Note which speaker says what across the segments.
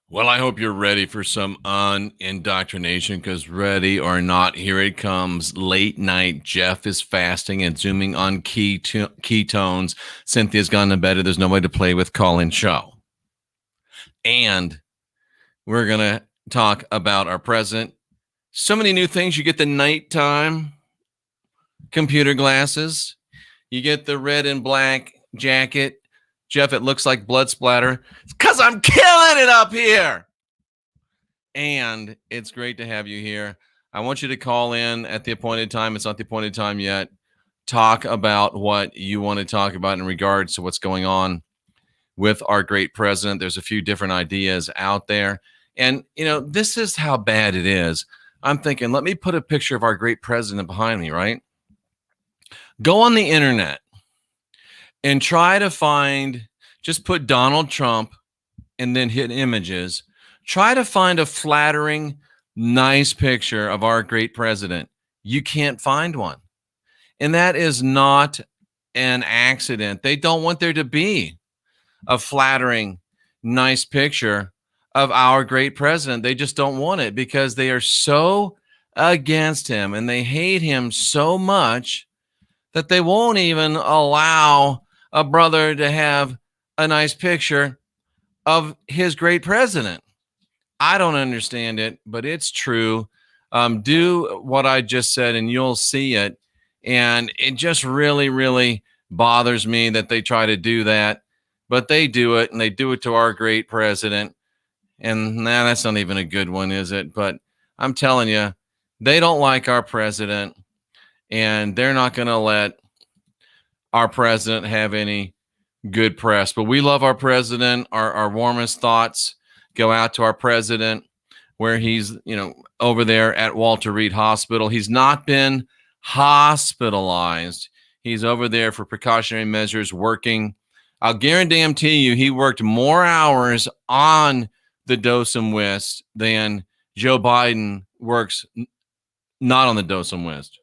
Speaker 1: Well, I hope you're ready for some indoctrination because ready or not, here it comes. Late night. Jeff is fasting and zooming on ketones. Cynthia's gone to bed. There's nobody to play with. Call in show. And we're going to talk about our president. So many new things. You get the nighttime computer glasses. You get the red and black jacket. Jeff, it looks like blood splatter. It's because I'm killing it up here. And it's great to have you here. I want you to call in at the appointed time. It's not the appointed time yet. Talk about what you want to talk about in regards to what's going on with our great president. There's a few different ideas out there. And, you know, this is how bad it is. I'm thinking, let me put a picture of our great president behind me, right? Go on the internet and try to find, just put Donald Trump and then hit images. Try to find a flattering, nice picture of our great president. You can't find one. And that is not an accident. They don't want there to be a flattering, nice picture of our great president. They just don't want it because they are so against him and they hate him so much that they won't even allow a brother to have a nice picture of his great president. I don't understand it, but it's true. Do what I just said and you'll see it. And it just really, really bothers me that they try to do that, but they do it and they do it to our great president. And that's not even a good one, is it? But I'm telling you, they don't like our president and they're not going to let our president have any good press. But we love our president. Our warmest thoughts go out to our president where he's, over there at Walter Reed Hospital. He's not been hospitalized. He's over there for precautionary measures working. I'll guarantee you he worked more hours on the DOSUM WIST than Joe Biden works not on the DOSUM WIST.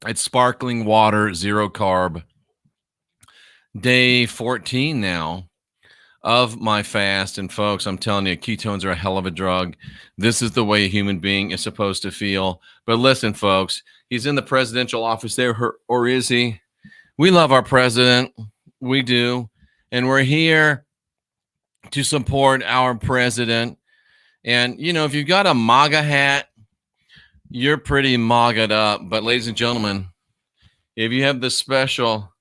Speaker 1: It's sparkling water, zero carb. Day 14 now of my fast. And folks, I'm telling you, ketones are a hell of a drug. This is the way a human being is supposed to feel. But listen, folks, he's in the presidential office there, or is he? We love our president. We do. And we're here to support our president. And, if you've got a MAGA hat, you're pretty MAGA'd up. But ladies and gentlemen, if you have the special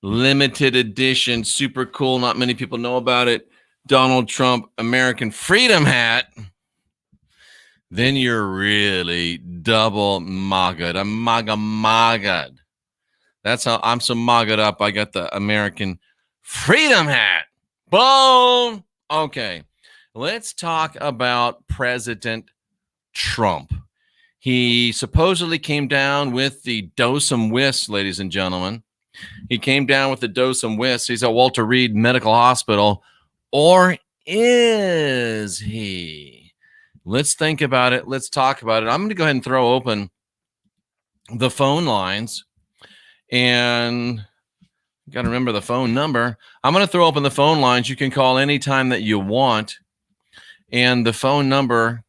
Speaker 1: limited edition, super cool, not many people know about it, Donald Trump American Freedom hat, then you're really double MAGA'd. I'm MAGA'd. That's how I'm so MAGA'd up. I got the American Freedom hat. Boom. Okay. Let's talk about President Trump. He supposedly came down with the DOSUM WIST, ladies and gentlemen. He came down with the DOSUM WIST. He's at Walter Reed Medical Hospital. Or is he? Let's think about it. Let's talk about it. I'm going to go ahead and throw open the phone lines. And you got to remember the phone number. I'm going to throw open the phone lines. You can call anytime that you want. And the phone number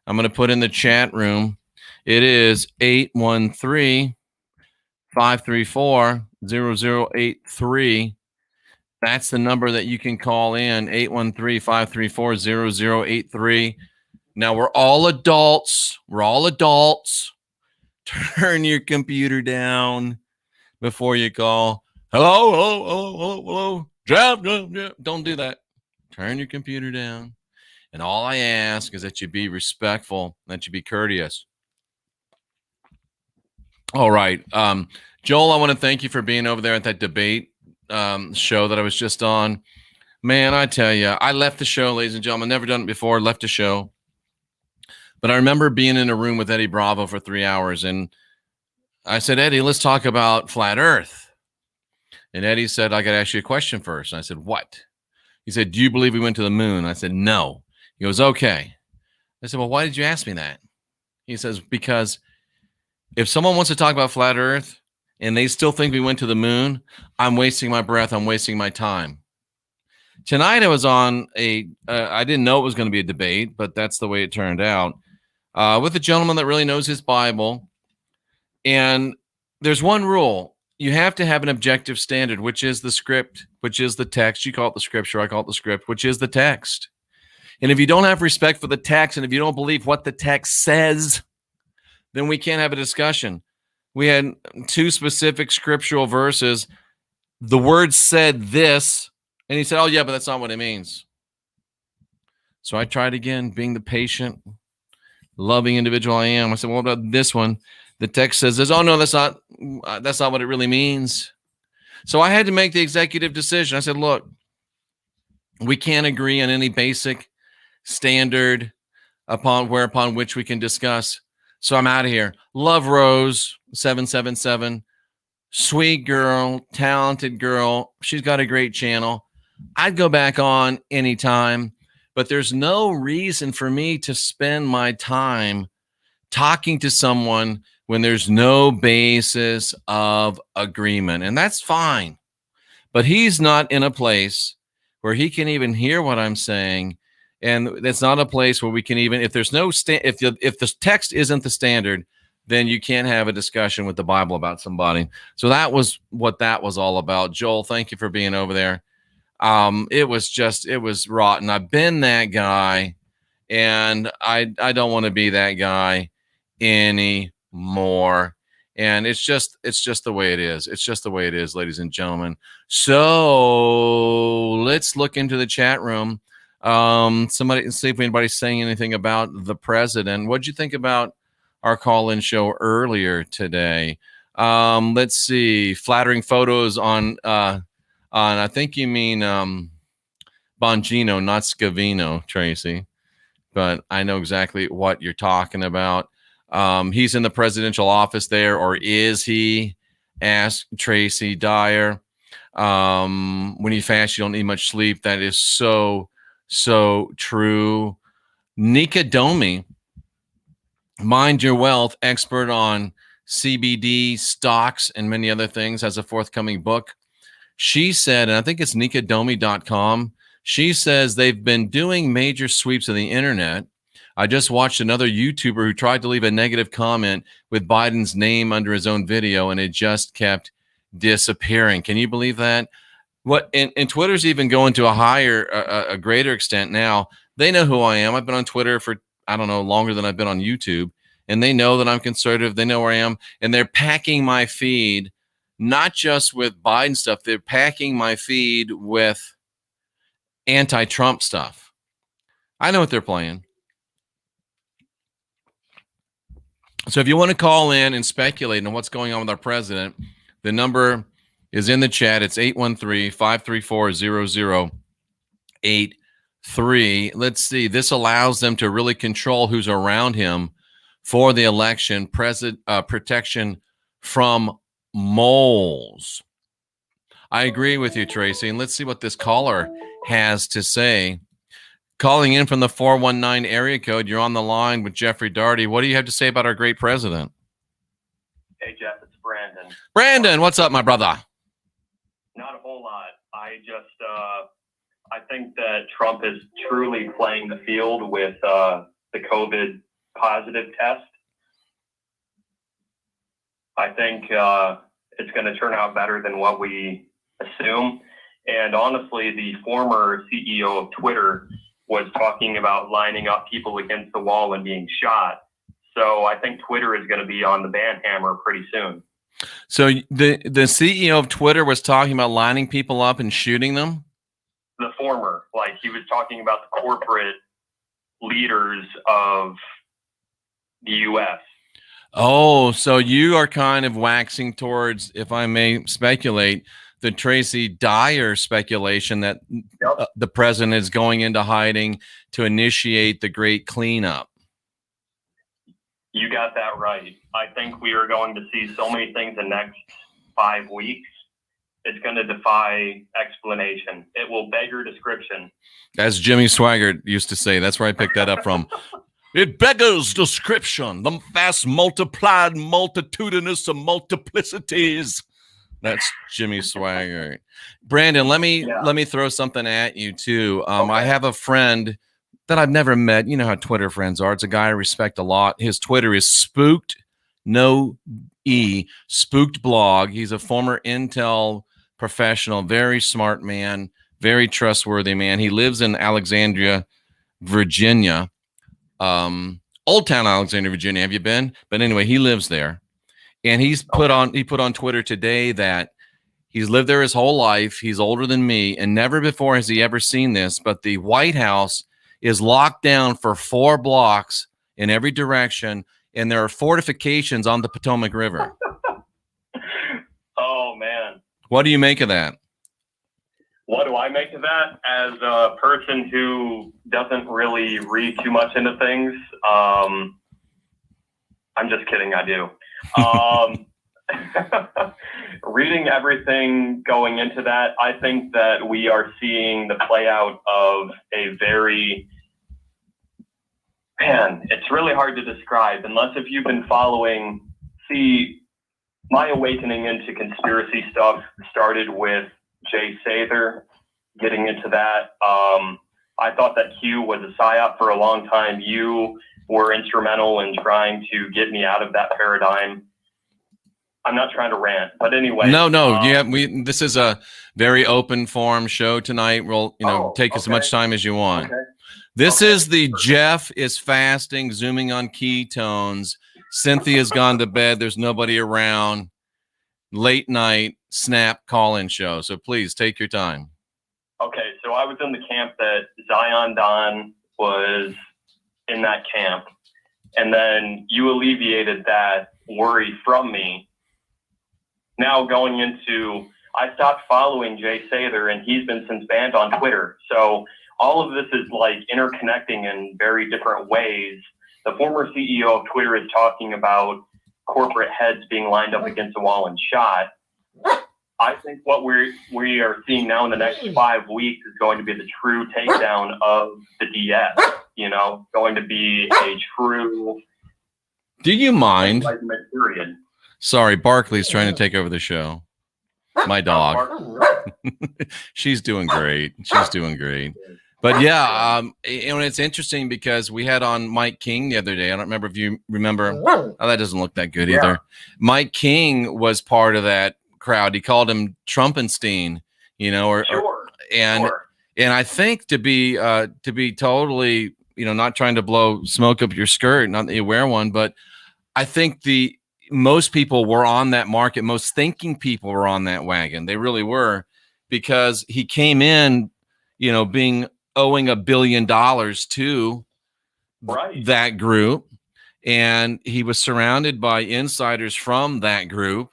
Speaker 1: I'm going to put in the chat room. It is 813-534-0083. That's the number that you can call in, 813-534-0083. Now, we're all adults. Turn your computer down before you call. Hello. Jeff. Don't do that. Turn your computer down. And all I ask is that you be respectful, that you be courteous. All right. Joel, I want to thank you for being over there at that debate show that I was just on. Man, I tell you, I left the show, ladies and gentlemen. Never done it before, left the show. But I remember being in a room with Eddie Bravo for 3 hours. And I said, Eddie, let's talk about flat Earth. And Eddie said, I got to ask you a question first. And I said, what? He said, do you believe we went to the moon? I said, no. He goes, okay. I said, well, why did you ask me that? He says, because if someone wants to talk about flat Earth and they still think we went to the moon, I'm wasting my breath. I'm wasting my time. Tonight I was on I didn't know it was going to be a debate, but that's the way it turned out, with a gentleman that really knows his Bible. And there's one rule. You have to have an objective standard, which is the script, which is the text. You call it the scripture, I call it the script, which is the text. And if you don't have respect for the text, and if you don't believe what the text says, then we can't have a discussion. We had two specific scriptural verses. The word said this, and he said, oh, yeah, but that's not what it means. So I tried again, being the patient, loving individual I am. I said, well, what about this one? The text says this. Oh, no, that's not what it really means. So I had to make the executive decision. I said, look, we can't agree on any basic standard upon which we can discuss. So I'm out of here. Love Rose 777. Sweet girl, talented girl. She's got a great channel. I'd go back on anytime, but there's no reason for me to spend my time talking to someone when there's no basis of agreement. And that's fine. But he's not in a place where he can even hear what I'm saying. And that's not a place where we can even, if there's no, if the text isn't the standard, then you can't have a discussion with the Bible about somebody. So that was what that was all about. Joel, thank you for being over there. It was rotten. I've been that guy, and I don't want to be that guy anymore. And it's just the way it is. It's just the way it is, ladies and gentlemen. So let's look into the chat room. Somebody, see if anybody's saying anything about the president. What'd you think about our call-in show earlier today? Let's see. Flattering photos on I think you mean Bongino, not Scavino, Tracy. But I know exactly what you're talking about. He's in the presidential office there, or is he? Asked Tracy Dyer. When you fast, you don't need much sleep. That is so true. Nika Domi, Mind Your Wealth, expert on CBD stocks and many other things, has a forthcoming book. She said, and I think it's nikadomi.com. She says they've been doing major sweeps of the internet. I just watched another YouTuber who tried to leave a negative comment with Biden's name under his own video, and it just kept disappearing. Can you believe that? And Twitter's even going to a greater extent now. They know who I am. I've been on Twitter for, I don't know, longer than I've been on YouTube. And they know that I'm conservative. They know where I am. And they're packing my feed, not just with Biden stuff. They're packing my feed with anti-Trump stuff. I know what they're playing. So if you want to call in and speculate on what's going on with our president, the number is in the chat. It's 813-534-0083. Let's see. This allows them to really control who's around him for the election. Protection from moles. I agree with you, Tracy. And let's see what this caller has to say. Calling in from the 419 area code. You're on the line with Jeffrey Daugherty. What do you have to say about our great president?
Speaker 2: Hey, Jeff, it's Brandon.
Speaker 1: Brandon, what's up, my brother?
Speaker 2: Not a whole lot. I think that Trump is truly playing the field with the COVID positive test. I think it's going to turn out better than what we assume. And honestly, the former CEO of Twitter was talking about lining up people against the wall and being shot. So I think Twitter is going to be on the ban hammer pretty soon.
Speaker 1: So the CEO of Twitter was talking about lining people up and shooting them?
Speaker 2: The former, like he was talking about the corporate leaders of the U.S.
Speaker 1: Oh, so you are kind of waxing towards, if I may speculate, the Tracy Dyer speculation that the president is going into hiding to initiate the great cleanup.
Speaker 2: You got that right. I think we are going to see so many things in the next 5 weeks. It's going to defy explanation. It will beggar description.
Speaker 1: As Jimmy Swaggart used to say. That's where I picked that up from. It beggars description. The vast multiplied multitudinous of multiplicities. That's Jimmy Swaggart. Brandon, let me throw something at you too. I have a friend that I've never met. You know how Twitter friends are. It's a guy I respect a lot. His Twitter is spooked, no E, spooked blog. He's a former Intel professional, very smart man, very trustworthy man. He lives in Alexandria, Virginia, Old Town Alexandria, Virginia. Have you been? But anyway, he lives there. And he put on Twitter today that he's lived there his whole life. He's older than me, and never before has he ever seen this. But the White House is locked down for 4 blocks in every direction, and there are fortifications on the Potomac River.
Speaker 2: Oh, man.
Speaker 1: What do you make of that?
Speaker 2: What do I make of that? As a person who doesn't really read too much into things, I'm just kidding. I do. Reading everything going into that, I think that we are seeing the play out of a very, man, it's really hard to describe unless if you've been following. See, my awakening into conspiracy stuff started with Jay Sather, getting into that. I thought that Q was a psyop for a long time. You were instrumental in trying to get me out of that paradigm. I'm not trying to rant, but anyway.
Speaker 1: No. This is a very open forum show tonight. We'll, take as much time as you want. Okay. This is the Jeff is fasting, zooming on ketones. Cynthia's gone to bed. There's nobody around. Late night snap call-in show. So please take your time.
Speaker 2: Okay, so I was in the camp that Zion Don was in that camp, and then you alleviated that worry from me. Now going into, I stopped following Jay Sather, and he's been since banned on Twitter. So all of this is like interconnecting in very different ways. The former CEO of Twitter is talking about corporate heads being lined up against a wall and shot. I think what we are seeing now in the next 5 weeks is going to be the true takedown of the DS, going to be a true.
Speaker 1: Do you mind?
Speaker 2: Period.
Speaker 1: Sorry, Barkley's trying to take over the show. My dog. She's doing great. But yeah, it's interesting because we had on Mike King the other day. I don't remember if you remember. Oh, that doesn't look that good either. Mike King was part of that crowd. He called him Trumpenstein, and I think to be totally, not trying to blow smoke up your skirt, not that you wear one, but I think most people were on that market. Most thinking people were on that wagon. They really were, because he came in, owing $1 billion to that group, and he was surrounded by insiders from that group,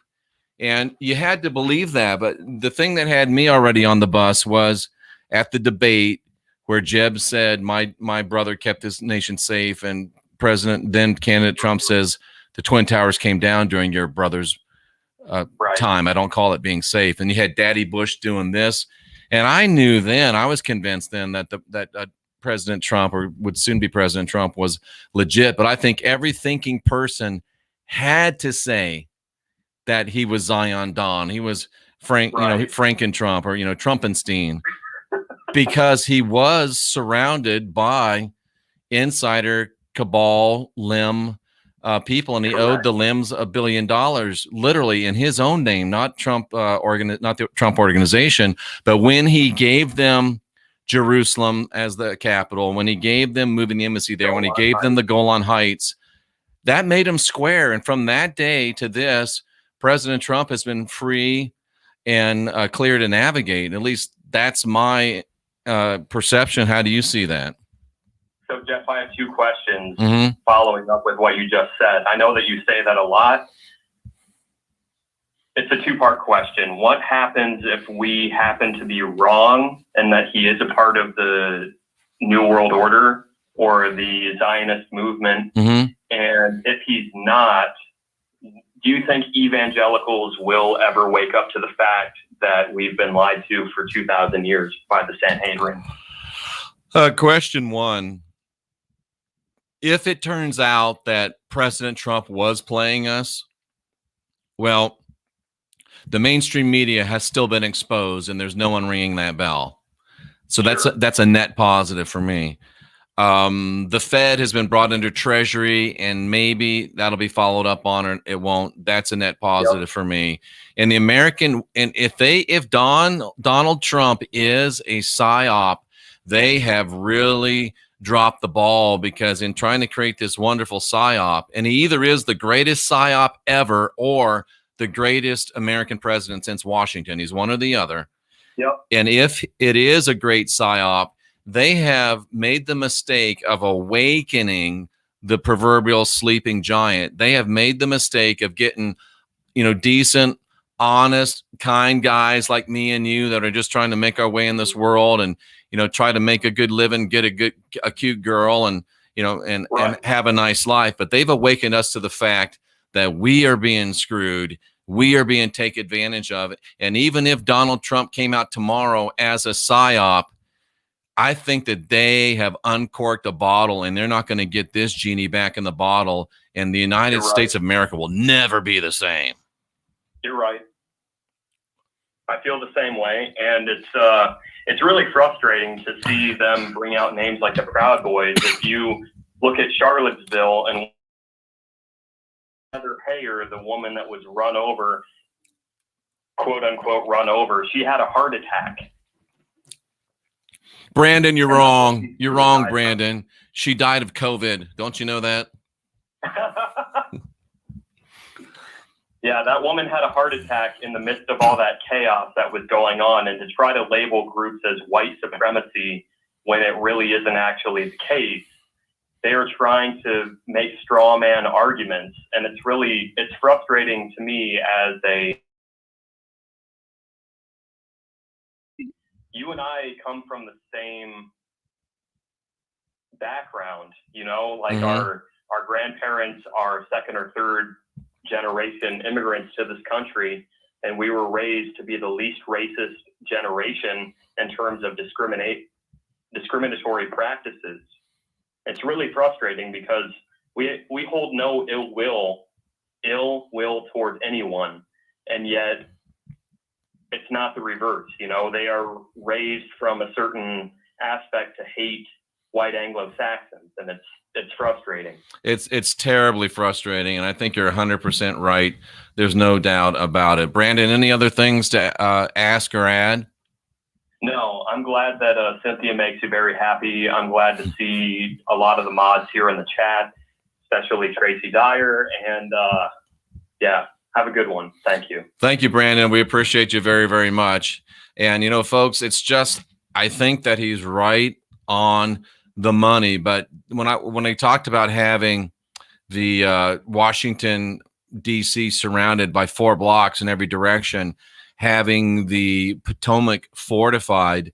Speaker 1: and you had to believe that. But the thing that had me already on the bus was at the debate where Jeb said, my brother kept this nation safe, and then candidate Trump says the Twin Towers came down during your brother's time. I don't call it being safe. And you had Daddy Bush doing this. And I knew then, I was convinced then that President Trump, or would soon be President Trump, was legit. But I think every thinking person had to say that he was Zion Don. He was Franken Trump, or, Trumpenstein, because he was surrounded by insider cabal limb people, and he owed the limbs $1 billion, literally in his own name, not Trump, not the Trump organization. But when he gave them Jerusalem as the capital, when he gave them moving the embassy there, when he gave them the Golan Heights, that made him square. And from that day to this, President Trump has been free and clear to navigate. At least that's my perception. How do you see that?
Speaker 2: So, Jeff, I have 2 questions following up with what you just said. I know that you say that a lot. It's a 2-part question. What happens if we happen to be wrong and that he is a part of the New World Order or the Zionist movement? And if he's not, do you think evangelicals will ever wake up to the fact that we've been lied to for 2,000 years by the Sanhedrin?
Speaker 1: Question 1. If it turns out that President Trump was playing us, well, the mainstream media has still been exposed, and there's no one ringing that bell. So
Speaker 2: Sure.
Speaker 1: that's a net positive for me. The Fed has been brought under Treasury, and maybe that'll be followed up on, or it won't. That's a net positive for me. And the American, and if Donald Trump is a psyop, they have really dropped the ball, because in trying to create this wonderful psyop, and he either is the greatest psyop ever or the greatest American president since Washington. He's one or the other.
Speaker 2: Yep.
Speaker 1: And if it is a great psyop, they have made the mistake of awakening the proverbial sleeping giant. They have made the mistake of getting, decent, honest, kind guys like me and you that are just trying to make our way in this world and, try to make a good living, get a cute girl and, and have a nice life. But they've awakened us to the fact that we are being screwed. We are being taken advantage of. And even if Donald Trump came out tomorrow as a psyop, I think that they have uncorked a bottle, and they're not going to get this genie back in the bottle. And the United States of America will never be the same.
Speaker 2: You're right. I feel the same way, and it's really frustrating to see them bring out names like the Proud Boys. If you look at Charlottesville and Heather Heyer, the woman that was run over, quote unquote, run over, she had a heart attack.
Speaker 1: Brandon, you're wrong. You're wrong, Brandon. She died of COVID. Don't you know that?
Speaker 2: Yeah, that woman had a heart attack in the midst of all that chaos that was going on, and to try to label groups as white supremacy when it really isn't actually the case, they are trying to make straw man arguments, and it's frustrating to me as you and I come from the same background, like our grandparents are second or third generation immigrants to this country, and we were raised to be the least racist generation in terms of discriminatory practices. It's really frustrating because we hold no ill will towards anyone, and yet it's not the reverse. They are raised from a certain aspect to hate white Anglo-Saxons, and it's frustrating.
Speaker 1: It's terribly frustrating, and I think you're 100% right. There's no doubt about it. Brandon, any other things to ask or add?
Speaker 2: No, I'm glad that Cynthia makes you very happy. I'm glad to see a lot of the mods here in the chat, especially Tracy Dyer, and have a good one. Thank you.
Speaker 1: Thank you, Brandon. We appreciate you very, very much. And, folks, it's just, I think that he's right on the money. But when I talked about having the Washington, D.C. surrounded by 4 blocks in every direction, having the Potomac fortified,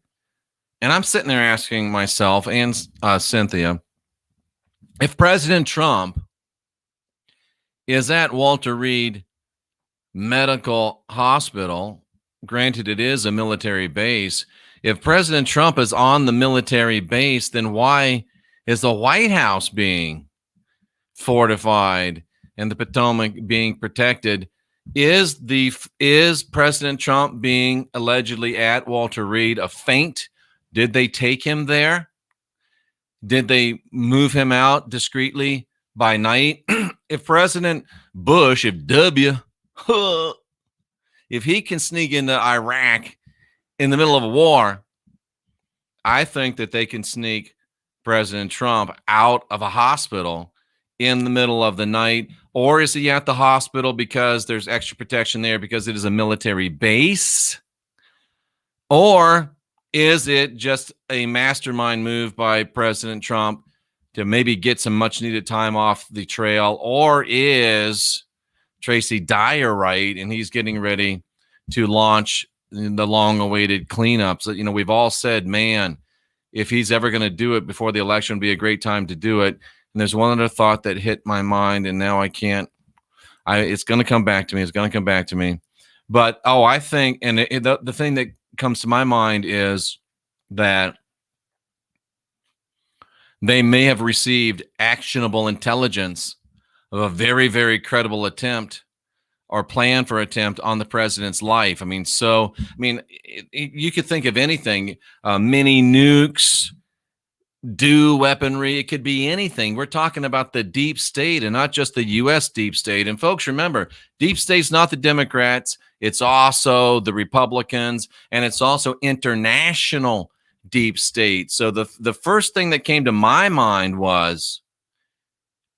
Speaker 1: and I'm sitting there asking myself and Cynthia, if President Trump is at Walter Reed Medical Hospital, granted it is a military base, if President Trump is on the military base, then why is the White House being fortified and the Potomac being protected? Is President Trump being allegedly at Walter Reed a feint? Did they take him there? Did they move him out discreetly by night? If President Bush, if he can sneak into Iraq in the middle of a war, I think that they can sneak President Trump out of a hospital in the middle of the night. Or is he at the hospital because there's extra protection there because it is a military base? Or is it just a mastermind move by President Trump to maybe get some much needed time off the trail? Or is Tracy Dyer right, and he's getting ready to launch the long-awaited cleanups? We've all said, man, if he's ever going to do it before the election, would be a great time to do it. And there's one other thought that hit my mind, and now I can't. It's going to come back to me. It's going to come back to me. But I think, and the thing that comes to my mind is that they may have received actionable intelligence of a very, very credible attempt or plan for attempt on the president's life. I mean, you could think of anything, mini nukes, weaponry. It could be anything. We're talking about the deep state and not just the U.S. deep state. And folks, remember, deep state's not the Democrats. It's also the Republicans, and it's also international deep state. So the first thing that came to my mind was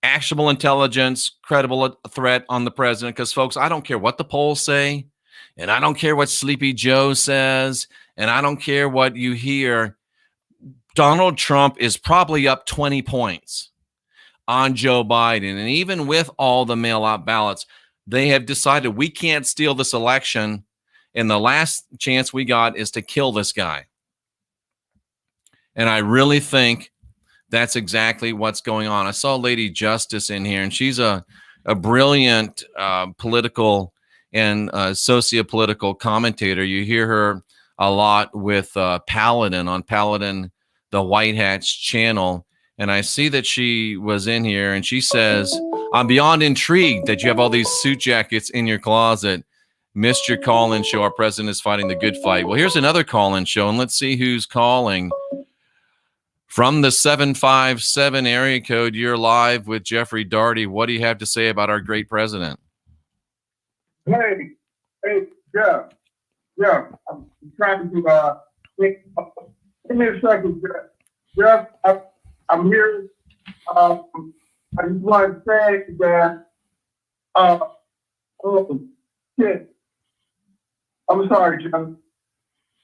Speaker 1: actionable intelligence, credible threat on the president. Because, folks, I don't care what the polls say, and I don't care what Sleepy Joe says, and I don't care what you hear. Donald Trump is probably up 20 points on Joe Biden. And even with all the mail-out ballots, they have decided we can't steal this election, and the last chance we got is to kill this guy. And I really think that's exactly what's going on. I saw Lady Justice in here, and she's a brilliant political and sociopolitical commentator. You hear her a lot with Paladin on Paladin, the White Hat's channel. And I see that she was in here, and she says, I'm beyond intrigued that you have all these suit jackets in your closet. Missed your call-in show. Our president is fighting the good fight. Well, here's another call-in show, and let's see who's calling. From the 757 area code, you're live with Jeffrey Daugherty. What do you have to say about our great president?
Speaker 3: Hey, yeah, I'm trying to give me a second, Jeff. I'm here. I just want to say that. Oh shit! I'm sorry, Jeff.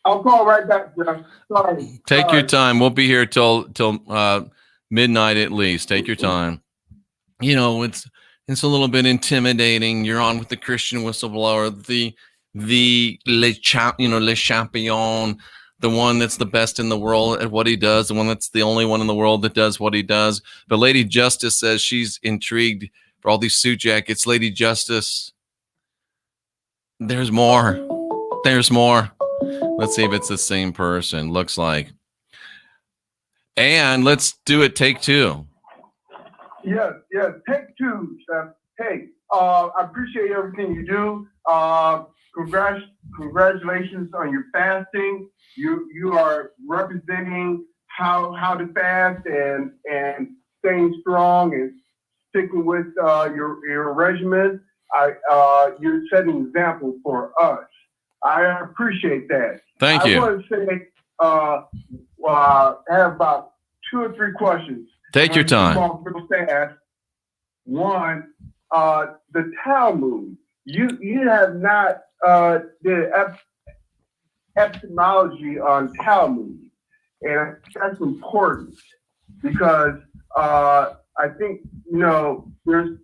Speaker 3: I'll call right back, Jeff. Sorry.
Speaker 1: Take your time. We'll be here till midnight at least. Take your time. You know, it's a little bit intimidating. You're on with the Christian Whistleblower, the le champion, the one that's the best in the world at what he does, the one that's the only one in the world that does what he does. But Lady Justice says she's intrigued for all these suit jackets. Lady Justice, there's more. There's more. Let's see if it's the same person. Looks like. And let's do it. Take two.
Speaker 3: Yes. Take two, Chef. Hey, I appreciate everything you do. Congratulations on your fasting. You are representing how to fast and staying strong and sticking with your regimen. You're setting an example for us. I appreciate that.
Speaker 1: Thank you.
Speaker 3: I want to say, I have about 2 or 3 questions.
Speaker 1: Take your time.
Speaker 3: Real fast. One, the Talmud. You have not did epistemology on Talmud, and that's important because I think there's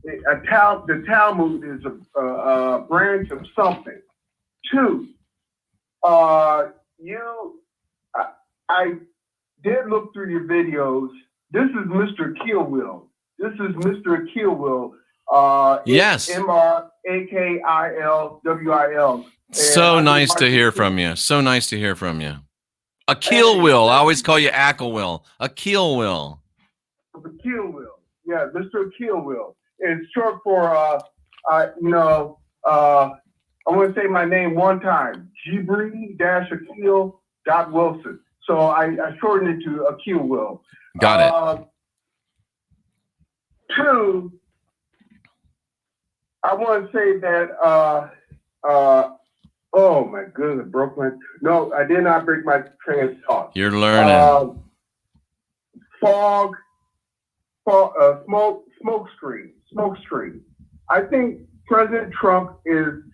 Speaker 3: the Talmud is a branch of something. 2, I did look through your videos. This is Mr. Keelwill.
Speaker 1: Yes.
Speaker 3: MRAKILWIL.
Speaker 1: So nice to hear from you. So nice to hear from you. A Keelwill. I always call you Acklewill. A Keelwill.
Speaker 3: Yeah, Mr. Keelwill. It's short for I want to say my name one time, Jibri-Akil.Wilson. So I shortened it to Keelwill.
Speaker 1: Got it.
Speaker 3: 2, I want to say that, oh my goodness, no, I did not break my train of thought.
Speaker 1: You're learning.
Speaker 3: Smoke screen. I think President Trump is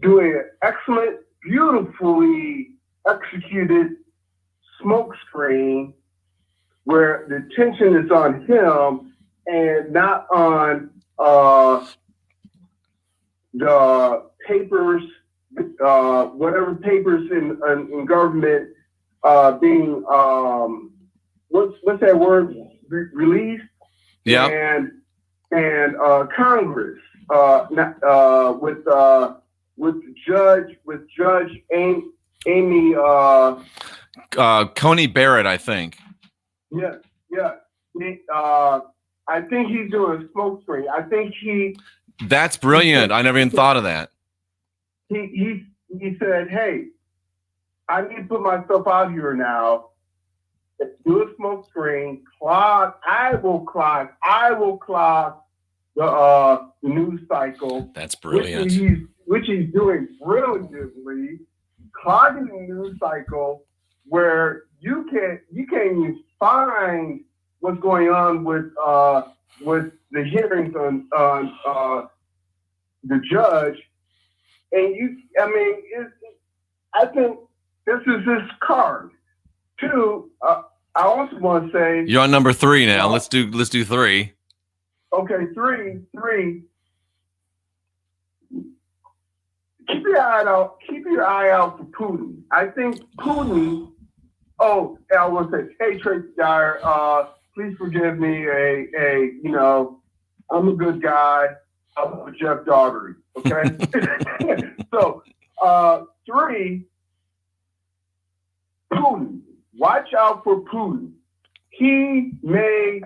Speaker 3: doing an excellent, beautifully executed smoke screen where the attention is on him and not on the papers, whatever papers in government being what's that word, released?
Speaker 1: Yeah.
Speaker 3: And Congress with Judge Amy
Speaker 1: Coney Barrett, I think.
Speaker 3: Yeah. I think he's doing a smoke screen. I think he
Speaker 1: That's brilliant. I never even thought of that.
Speaker 3: He said, hey, I need to put myself out here now. Do a smoke screen, I will clog the news cycle.
Speaker 1: That's brilliant.
Speaker 3: Which he's doing brilliantly, clogging the news cycle where you can't even find what's going on with the hearings on the judge. And I think this is his card. Two, I also want to say
Speaker 1: You're on number 3 now. Let's do 3.
Speaker 3: Okay, three. Keep your eye out for Putin. I think Putin. Oh, I want to say, hey Tracy Dyer, please forgive me. I'm a good guy. I'm with Jeff Daugherty. Okay. So, 3. Putin. Watch out for Putin. He may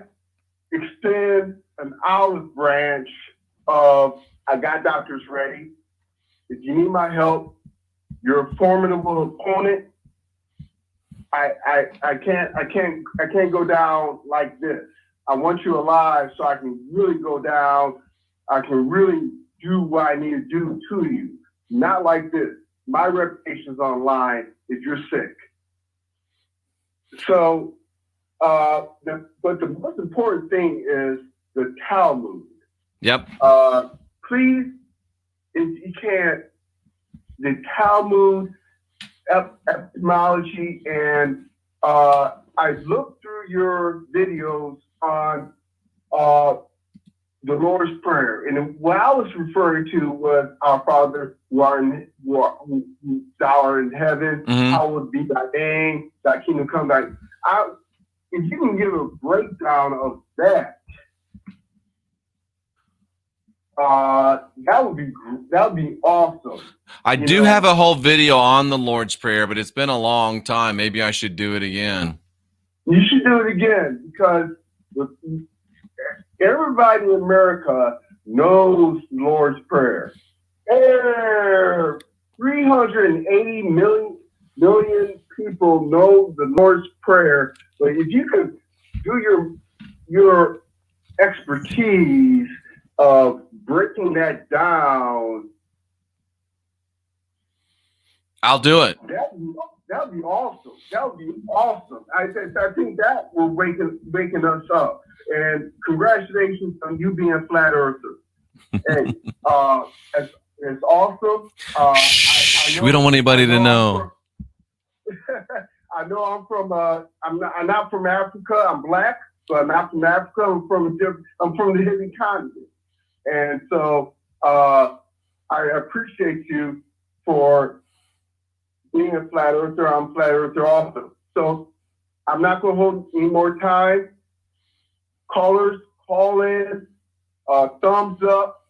Speaker 3: extend an olive branch of, I got doctors ready. If you need my help, you're a formidable opponent. I can't go down like this. I want you alive so I can really go down. I can really do what I need to do to you. Not like this. My reputation's online if you're sick. So, but the most important thing is the Talmud.
Speaker 1: Yep.
Speaker 3: Please, if you can't, the Talmud etymology, and I looked through your videos on the Lord's Prayer, and what I was referring to was our Father who art in heaven, hallowed be thy name, thy kingdom come. If you can give a breakdown of that, that would be awesome.
Speaker 1: I do have a whole video on the Lord's Prayer, but it's been a long time. Maybe I should do it again.
Speaker 3: You should do it again because everybody in America knows the Lord's Prayer. 380 million people know the Lord's Prayer. But if you could do your expertise of breaking that down,
Speaker 1: I'll do it.
Speaker 3: That would be awesome. I think that will waken us up. And congratulations on you being a flat earther. Hey, it's awesome. I
Speaker 1: we don't want anybody to know.
Speaker 3: I know I'm from. I'm not from Africa. I'm black, so I'm not from Africa. I'm from the hidden continent, and so I appreciate you for being a flat earther. I'm a flat earther also. So I'm not going to hold any more time. Callers, call in. Thumbs up.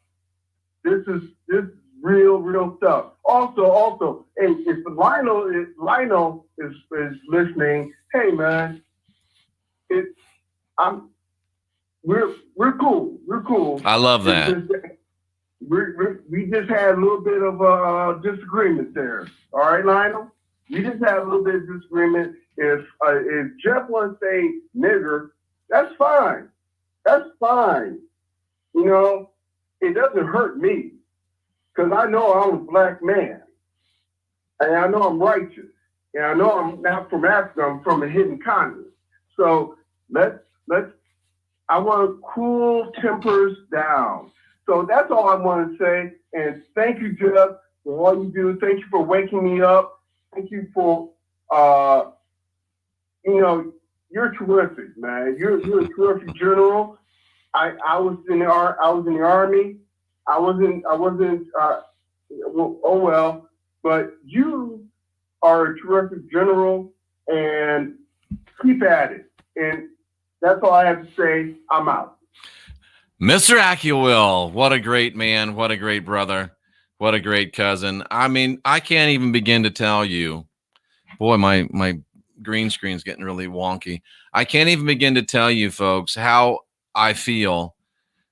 Speaker 3: This is real stuff. Also, hey, if Lionel is listening, hey man, we're cool.
Speaker 1: I love that.
Speaker 3: We just had a little bit of a disagreement there. All right, Lionel? We just had a little bit of disagreement. If Jeff wants to say nigger, that's fine. It doesn't hurt me because I know I'm a black man, and I know I'm righteous, and I know I'm not from Africa. I'm from a hidden continent. So I want to cool tempers down. So that's all I want to say. And thank you, Jeff, for all you do. Thank you for waking me up. Thank you for, you're terrific, man. You're a terrific general. I was in the Army. I wasn't. But you are a terrific general, and keep at it. And that's all I have to say. I'm out.
Speaker 1: Mr. Acuil, what a great man, what a great brother, what a great cousin. I mean, I can't even begin to tell you. Boy, my green screen's getting really wonky. I can't even begin to tell you, folks, how I feel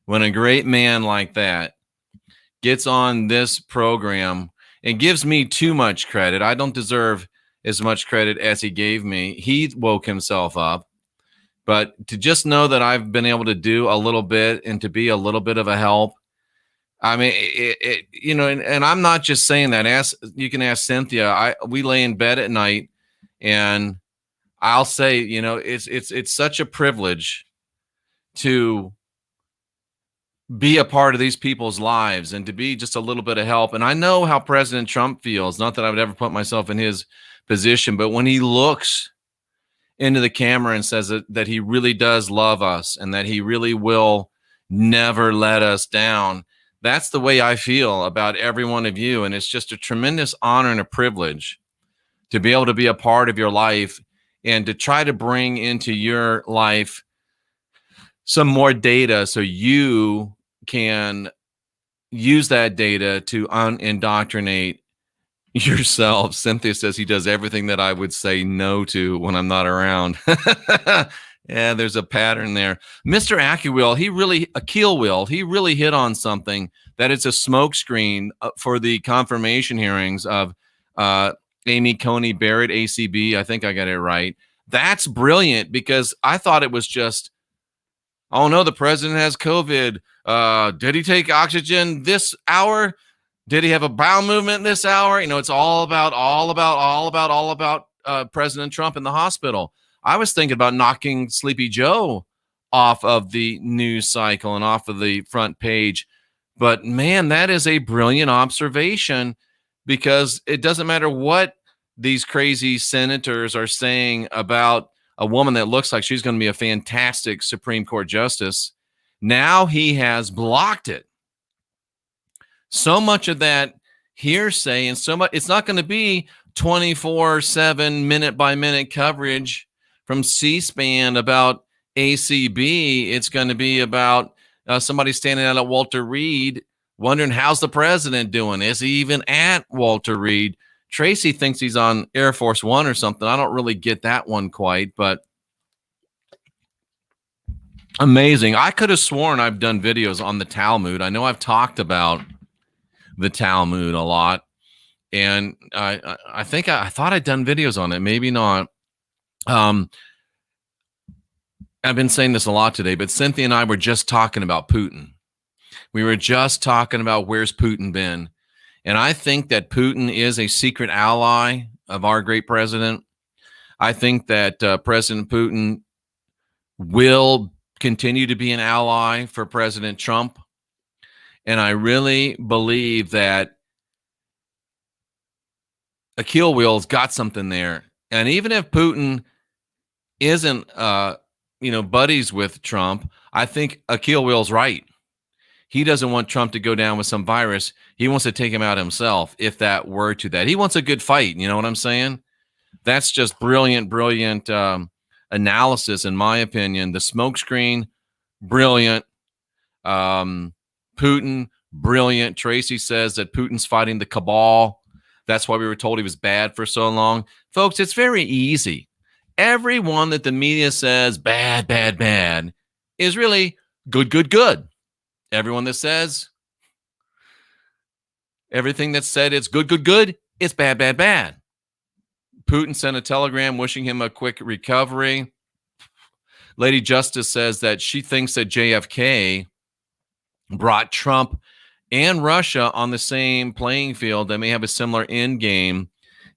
Speaker 1: when a great man like that gets on this program and gives me too much credit. I don't deserve as much credit as he gave me. He woke himself up. But to just know that I've been able to do a little bit and to be a little bit of a help, I mean, and I'm not just saying that. You can ask Cynthia. We lay in bed at night, and I'll say, it's such a privilege to be a part of these people's lives and to be just a little bit of help. And I know how President Trump feels. Not that I would ever put myself in his position, but when he looks into the camera and says that he really does love us and that he really will never let us down, that's the way I feel about every one of you. And it's just a tremendous honor and a privilege to be able to be a part of your life and to try to bring into your life some more data so you can use that data to indoctrinate yourself. Cynthia says he does everything that I would say no to when I'm not around. Yeah, there's a pattern there. Mr. Akil he really hit on something, that it's a smokescreen for the confirmation hearings of Amy Coney Barrett, ACB. I think I got it right. That's brilliant, because I thought it was just, oh no, the president has COVID. Did he take oxygen this hour? Did he have a bowel movement this hour? It's all about President Trump in the hospital. I was thinking about knocking Sleepy Joe off of the news cycle and off of the front page. But man, that is a brilliant observation, because it doesn't matter what these crazy senators are saying about a woman that looks like she's going to be a fantastic Supreme Court justice. Now he has blocked it. So much of that hearsay and so much, it's not going to be 24/7 minute by minute coverage from C-SPAN about ACB. It's going to be about somebody standing out at Walter Reed wondering, how's the president doing? Is he even at Walter Reed? Tracy thinks he's on Air Force One or something. I don't really get that one quite, but amazing. I could have sworn I've done videos on the Talmud. I know I've talked about the Talmud a lot, and I think I thought I'd done videos on it. Maybe not. I've been saying this a lot today, but Cynthia and I were just talking about Putin. We were just talking about where's Putin been. And I think that Putin is a secret ally of our great president. I think that President Putin will continue to be an ally for President Trump. And I really believe that Akil Will's got something there. And even if Putin isn't, buddies with Trump, I think Akil Will's right. He doesn't want Trump to go down with some virus. He wants to take him out himself, if that were to that. He wants a good fight. You know what I'm saying? That's just brilliant analysis, in my opinion. The smokescreen, brilliant. Putin, brilliant. Tracy says that Putin's fighting the cabal. That's why we were told he was bad for so long. Folks, it's very easy. Everyone that the media says bad, bad, bad is really good, good, good. Everyone that says everything that's said it's good, good, good, it's bad, bad, bad. Putin sent a telegram wishing him a quick recovery. Lady Justice says that she thinks that JFK brought Trump and Russia on the same playing field. They may have a similar end game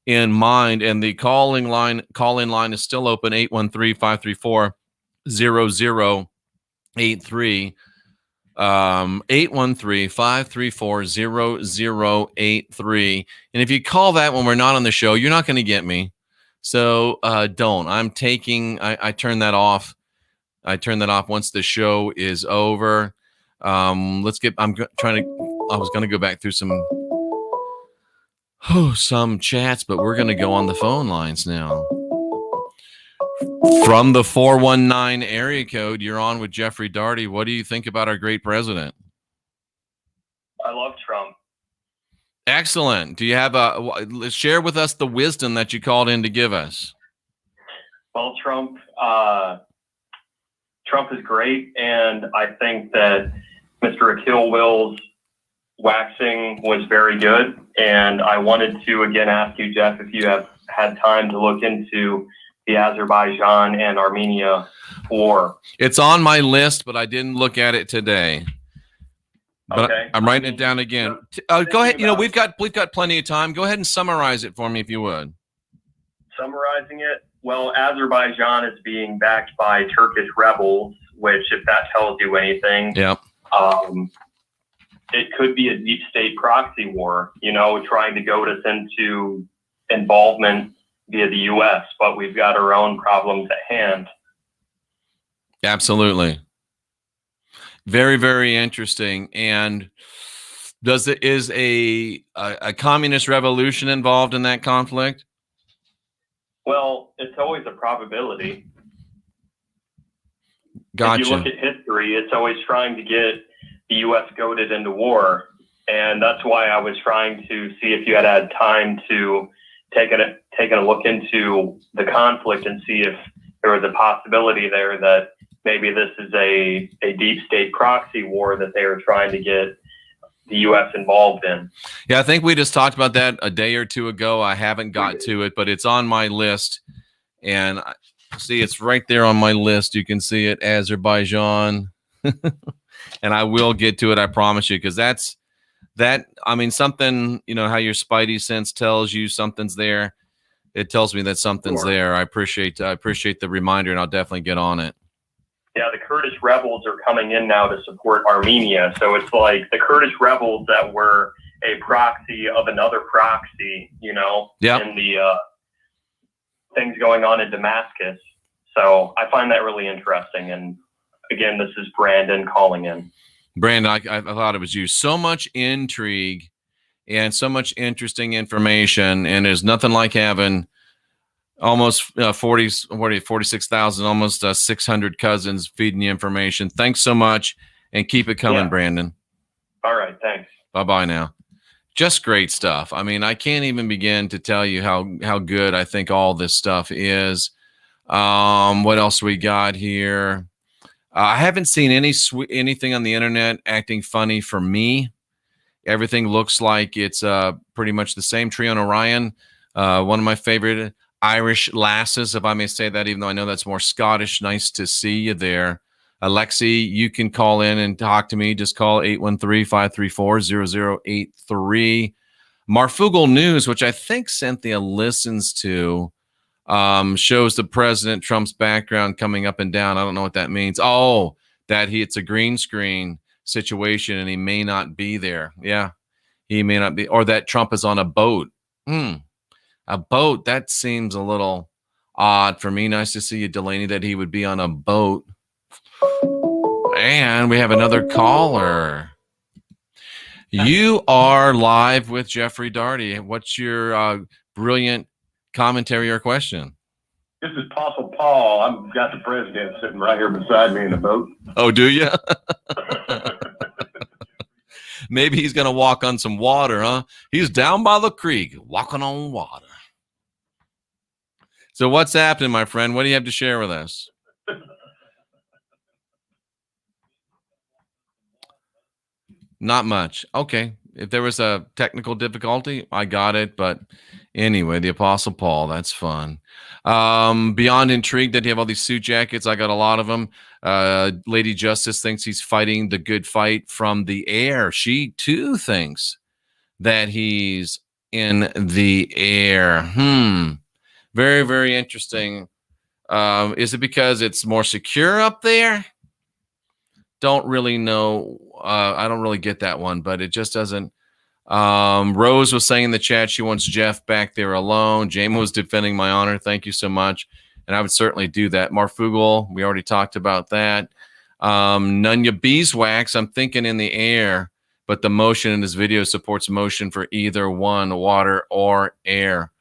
Speaker 1: in mind. And the call-in line is still open, 813-534-0083. 813-534-0083. And if you call that when we're not on the show, you're not going to get me. So don't. I turn that off. I turn that off once the show is over. I was going to go back through some chats, but we're going to go on the phone lines now. From the 419 area code, you're on with Jeffrey Daugherty. What do you think about our great president?
Speaker 2: I love Trump.
Speaker 1: Excellent. Do you have share with us the wisdom that you called in to give us?
Speaker 2: Well, Trump is great, and I think that Mr. Akil Will's waxing was very good. And I wanted to again ask you, Jeff, if you have had time to look into the Azerbaijan and Armenia war.
Speaker 1: It's on my list, but I didn't look at it today. But
Speaker 2: Okay.
Speaker 1: I'm writing it down again. Go ahead. You know, we've got plenty of time. Go ahead and summarize it for me if you would.
Speaker 2: Summarizing it, well, Azerbaijan is being backed by Turkish rebels, which, if that tells you anything,
Speaker 1: Yep.
Speaker 2: It could be a deep state proxy war, you know, trying to goad us into involvement via the U.S., but we've got our own problems at hand.
Speaker 1: Absolutely. Very, very interesting. And is a communist revolution involved in that conflict?
Speaker 2: Well, it's always a probability.
Speaker 1: Gotcha.
Speaker 2: If you look at history, it's always trying to get the U.S. goaded into war. And that's why I was trying to see if you had time to take a look into the conflict and see if there was a possibility there that maybe this is a deep state proxy war that they are trying to get the U.S. involved in.
Speaker 1: Yeah, I think we just talked about that a day or two ago. I haven't got to it, but it's on my list. And see, it's right there on my list. You can see it, Azerbaijan. And I will get to it, I promise you, because I mean, something, you know, how your spidey sense tells you something's there. It tells me that something's there. I appreciate the reminder, and I'll definitely get on it.
Speaker 2: Yeah, the Kurdish rebels are coming in now to support Armenia. So it's like the Kurdish rebels that were a proxy of another proxy, you know, in the things going on in Damascus. So I find that really interesting. And again, this is Brandon calling in.
Speaker 1: Brandon, I thought it was you. So much intrigue and so much interesting information. And there's nothing like having almost 46,000, almost 600 cousins feeding you information. Thanks so much, and keep it coming, Brandon.
Speaker 2: All right, thanks.
Speaker 1: Bye-bye now. Just great stuff. I mean, I can't even begin to tell you how good I think all this stuff is. What else we got here? I haven't seen anything on the internet acting funny for me. Everything looks like it's pretty much the same. Tree on Orion, one of my favorite Irish lasses, if I may say that, even though I know that's more Scottish. Nice to see you there. Alexi, you can call in and talk to me. Just call 813-534-0083. Marfugal News, which I think Cynthia listens to, shows the President Trump's background coming up and down. I don't know what that means. Oh, that it's a green screen situation and he may not be there. Yeah, he may not be. Or that Trump is on a boat. A boat, that seems a little odd for me. Nice to see you, Delaney, that he would be on a boat. And we have another caller. You are live with Jeffrey Daugherty. What's your brilliant commentary or question?
Speaker 4: This is Apostle Paul. I've got the president sitting right here beside me in the boat.
Speaker 1: Oh, do you? Maybe he's going to walk on some water, huh? He's down by the creek, walking on water. So what's happening, my friend? What do you have to share with us? Not much. Okay. If there was a technical difficulty, I got it. But anyway, the Apostle Paul, that's fun. Beyond intrigued that you have all these suit jackets. I got a lot of them. Lady Justice thinks he's fighting the good fight from the air. She too thinks that he's in the air. Very, very interesting. Is it because it's more secure up there? Don't really know. I don't really get that one, but it just doesn't. Rose was saying in the chat she wants Jeff back there alone. James was defending my honor. Thank you so much. And I would certainly do that. Marfugal, we already talked about that. Nunya Beeswax, I'm thinking in the air, but the motion in this video supports motion for either one, water or air.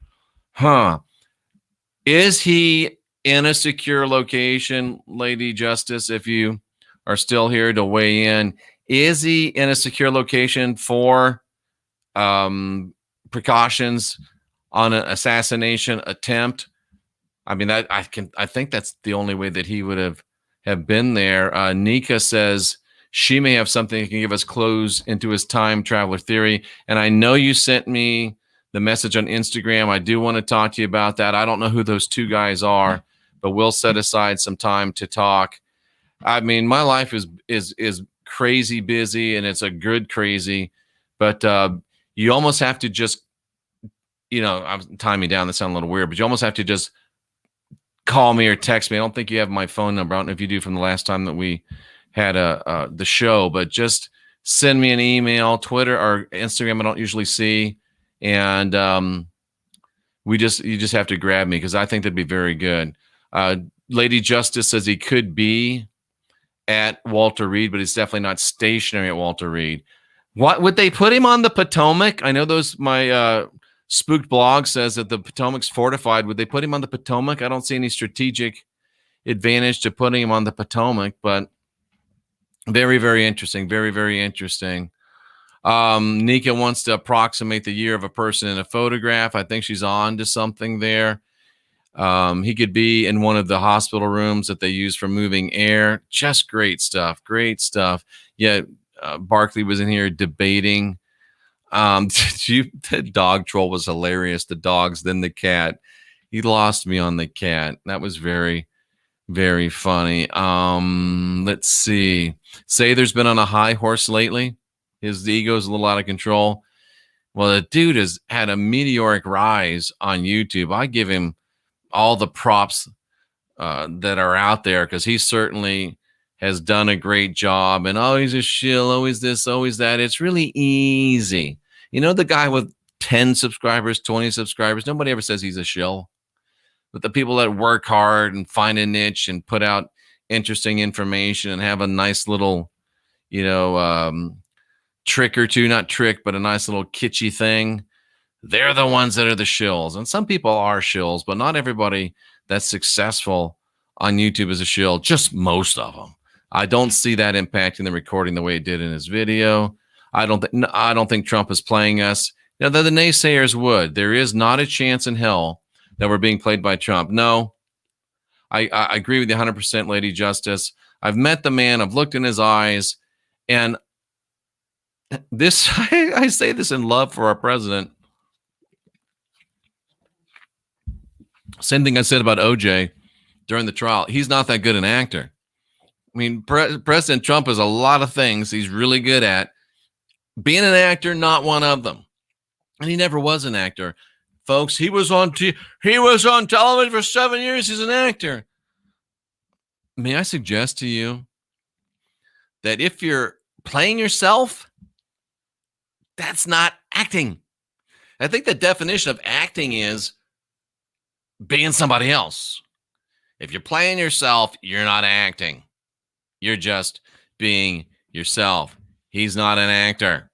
Speaker 1: Is he in a secure location, Lady Justice, if you are still here to weigh in? Is he in a secure location for precautions on an assassination attempt? I mean, I think that's the only way that he would have been there. Nika says She may have something that can give us clues into his time traveler theory. And I know you sent me the message on Instagram. I do want to talk to you about that. I don't know who those two guys are, but we'll set aside some time to talk. I mean, my life is crazy busy, and it's a good crazy, but you almost have to just, I'm tying me down. That sounds a little weird, but you almost have to just call me or text me. I don't think you have my phone number. I don't know if you do from the last time that we had the show, but just send me an email, Twitter or Instagram. I don't usually see. And you just have to grab me, because I think that'd be very good. Lady Justice says he could be at Walter Reed, but he's definitely not stationary at Walter Reed. What would they put him on the Potomac? I know my spooked blog says that the Potomac's fortified. Would they put him on the Potomac? I don't see any strategic advantage to putting him on the Potomac, but very, very interesting. Very, very interesting. Nika wants to approximate the year of a person in a photograph. I think she's on to something there. He could be in one of the hospital rooms that they use for moving air. Just great stuff. Great stuff. Yeah. Barkley was in here debating. The dog troll was hilarious. The dogs, then the cat. He lost me on the cat. That was very, very funny. Let's see. Sather's been on a high horse lately. His ego's a little out of control. Well, the dude has had a meteoric rise on YouTube. I give him all the props that are out there, because he certainly has done a great job. And always a shill, always this, always that. It's really easy. The guy with 10 subscribers, 20 subscribers, nobody ever says he's a shill. But the people that work hard and find a niche and put out interesting information and have a nice little, trick or two, not trick, but a nice little kitschy thing, they're the ones that are the shills. And some people are shills, but not everybody that's successful on YouTube is a shill, just most of them. I don't see that impacting the recording the way it did in his video. I don't think Trump is playing us. The naysayers would. There is not a chance in hell that we're being played by Trump. No, I agree with you 100%, Lady Justice. I've met the man. I've looked in his eyes. And this, I say this in love for our president. Same thing I said about OJ during the trial. He's not that good an actor. I mean, President Trump is a lot of things he's really good at. Being an actor, not one of them. And he never was an actor. Folks, he was on television for 7 years. He's an actor. May I suggest to you that if you're playing yourself, that's not acting. I think the definition of acting is being somebody else. If you're playing yourself, you're not acting. You're just being yourself. He's not an actor.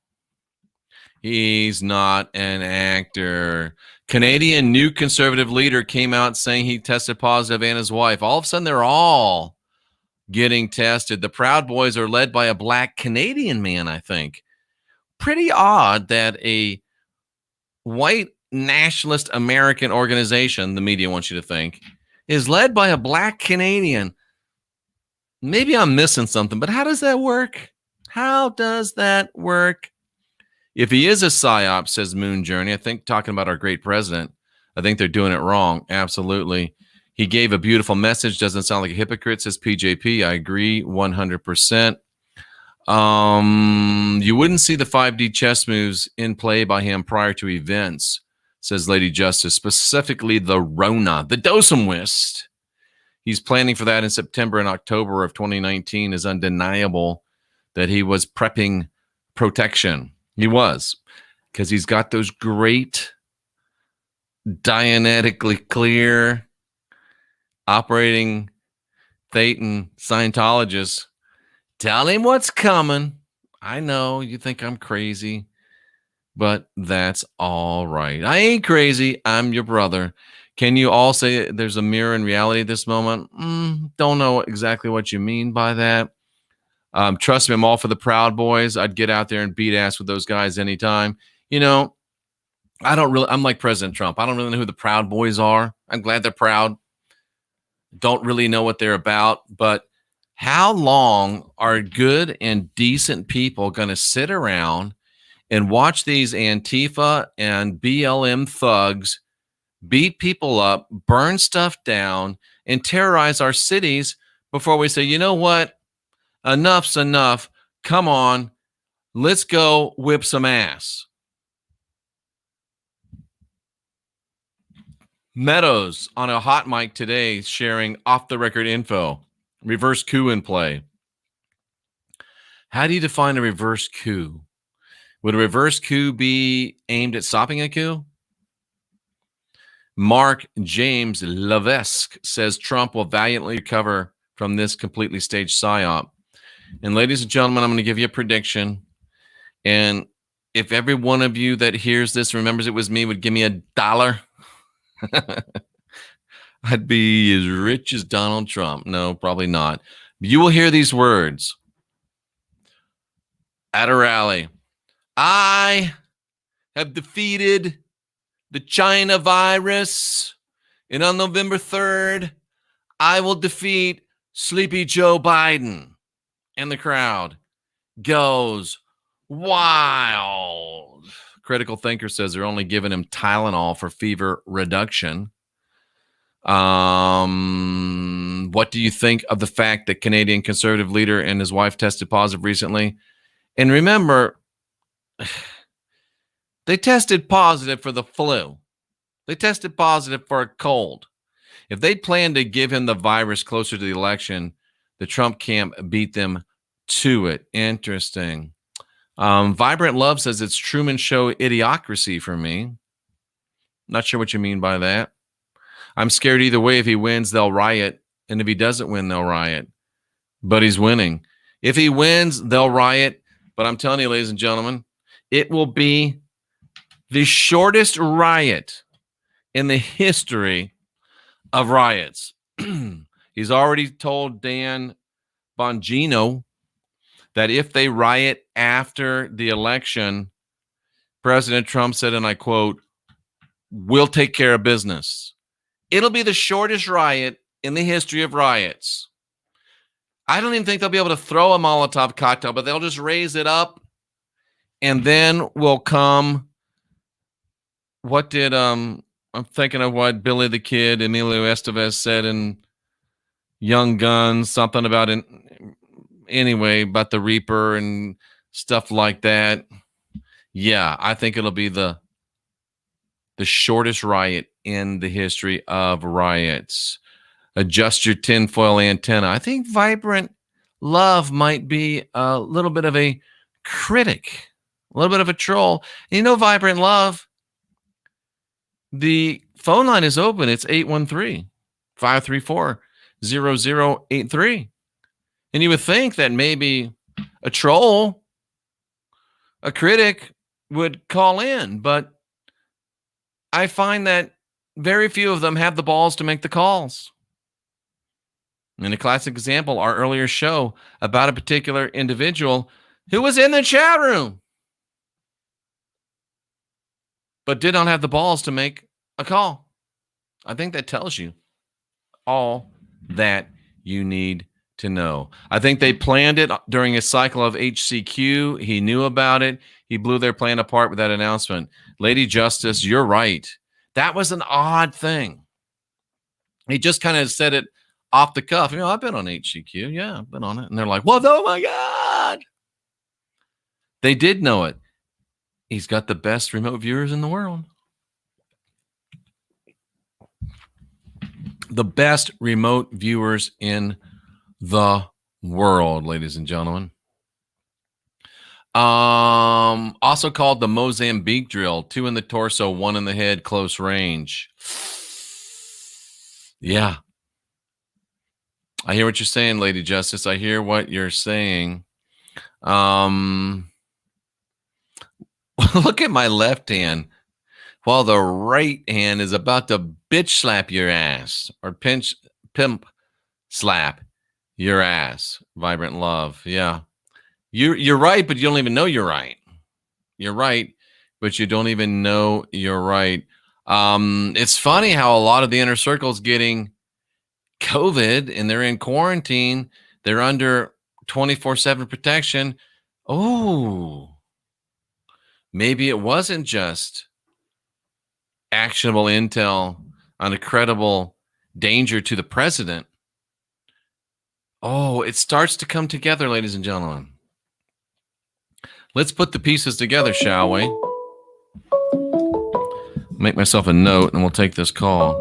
Speaker 1: He's not an actor. Canadian new conservative leader came out saying he tested positive, and his wife. All of a sudden, they're all getting tested. The Proud Boys are led by a black Canadian man, I think. Pretty odd that a white nationalist American organization, the media wants you to think, is led by a black Canadian. Maybe I'm missing something, but how does that work? How does that work? If he is a psyop, says Moon Journey, I think talking about our great president, I think they're doing it wrong. Absolutely. He gave a beautiful message. Doesn't sound like a hypocrite, says PJP. I agree 100%. You wouldn't see the 5D chess moves in play by him prior to events, says Lady Justice, specifically the Rona, the DOSUM WIST. He's planning for that in September and October of 2019. Is undeniable that he was prepping protection. He was, because he's got those great, dianetically clear, operating Thetan Scientologists. Tell him what's coming. I know you think I'm crazy, but that's all right. I ain't crazy. I'm your brother. Can you all say there's a mirror in reality at this moment? Don't know exactly what you mean by that. Trust me, I'm all for the Proud Boys. I'd get out there and beat ass with those guys anytime. I'm like President Trump. I don't really know who the Proud Boys are. I'm glad they're proud. Don't really know what they're about, but How long are good and decent people going to sit around and watch these Antifa and BLM thugs beat people up, burn stuff down, and terrorize our cities before we say, you know what? Enough's enough. Come on, let's go whip some ass. Meadows on a hot mic today sharing off-the-record info. Reverse coup in play. How do you define a reverse coup? Would a reverse coup be aimed at stopping a coup? Mark James Levesque says Trump will valiantly recover from this completely staged psyop. And ladies and gentlemen, I'm going to give you a prediction. And if every one of you that hears this remembers it was me would give me $1, I'd be as rich as Donald Trump. No, probably not. You will hear these words at a rally. I have defeated the China virus, and on November 3rd, I will defeat Sleepy Joe Biden. And the crowd goes wild. Critical thinker says they're only giving him Tylenol for fever reduction. What do you think of the fact that Canadian Conservative leader and his wife tested positive recently? And remember, they tested positive for the flu. They tested positive for a cold. If they planned to give him the virus closer to the election, the Trump camp beat them to it. Interesting. Vibrant Love says it's Truman Show idiocracy for me. Not sure what you mean by that. I'm scared either way. If he wins, they'll riot. And if he doesn't win, they'll riot. But he's winning. If he wins, they'll riot. But I'm telling you, ladies and gentlemen, it will be the shortest riot in the history of riots. He's already told Dan Bongino that if they riot after the election, President Trump said, and I quote, "We'll take care of business." It'll be the shortest riot in the history of riots. I don't even think they'll be able to throw a Molotov cocktail, but they'll just raise it up, and then will come. What did I'm thinking of what Billy the Kid, Emilio Estevez said in Young Guns, something about it. Anyway, about the Reaper and stuff like that. Yeah, I think it'll be the shortest riot in the history of riots. Adjust your tinfoil antenna. I think Vibrant Love might be a little bit of a critic, a little bit of a troll. And you know, Vibrant Love, the phone line is open. It's 813-534-0083. And you would think that maybe a troll, a critic, would call in, but I find that very few of them have the balls to make the calls. And a classic example, our earlier show about a particular individual who was in the chat room, but did not have the balls to make a call. I think that tells you all that you need to know. I think they planned it during a cycle of HCQ. He knew about it. He blew their plan apart with that announcement. Lady Justice, you're right. That was an odd thing. He just kind of said it off the cuff. You know, I've been on HCQ. Yeah, I've been on it. And they're like, well, oh my God. They did know it. He's got the best remote viewers in the world. The best remote viewers in the world, ladies and gentlemen. Also called the Mozambique Drill. 2 in the torso, 1 in the head, close range. Yeah. I hear what you're saying, Lady Justice. I hear what you're saying. Look at my left hand while the right hand is about to bitch slap your ass or pimp slap your ass. Vibrant Love. Yeah. You're right, but you don't even know you're right. You're right, but you don't even know you're right. It's funny how a lot of the inner circle's getting COVID and they're in quarantine. They're under 24/7 protection. Oh, maybe it wasn't just actionable intel on a credible danger to the president. Oh, it starts to come together, ladies and gentlemen. Let's put the pieces together, shall we? Make myself a note and we'll take this call.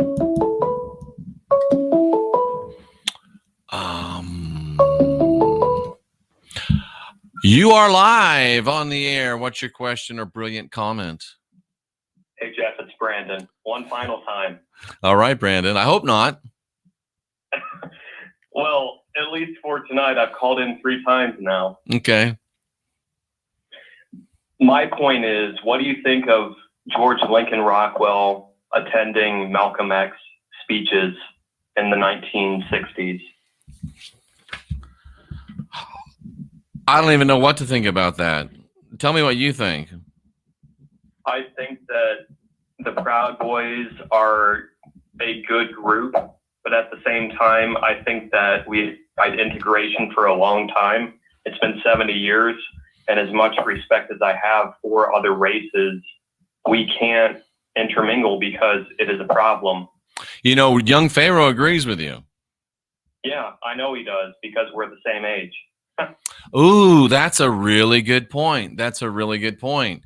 Speaker 1: You are live on the air. What's your question or brilliant comment?
Speaker 2: Hey, Jeff, it's Brandon. One final time.
Speaker 1: All right, Brandon. I hope not.
Speaker 2: Well, at least for tonight, I've called in 3 times now.
Speaker 1: Okay.
Speaker 2: My point is, what do you think of George Lincoln Rockwell attending Malcolm X speeches in the 1960s?
Speaker 1: I don't even know what to think about that. Tell me what you think.
Speaker 2: I think that the Proud Boys are a good group, but at the same time, I think that we've had integration for a long time. It's been 70 years, and as much respect as I have for other races, we can't intermingle because it is a problem.
Speaker 1: You know, young Pharaoh agrees with you.
Speaker 2: Yeah, I know he does because we're the same age.
Speaker 1: Ooh, that's a really good point. That's a really good point.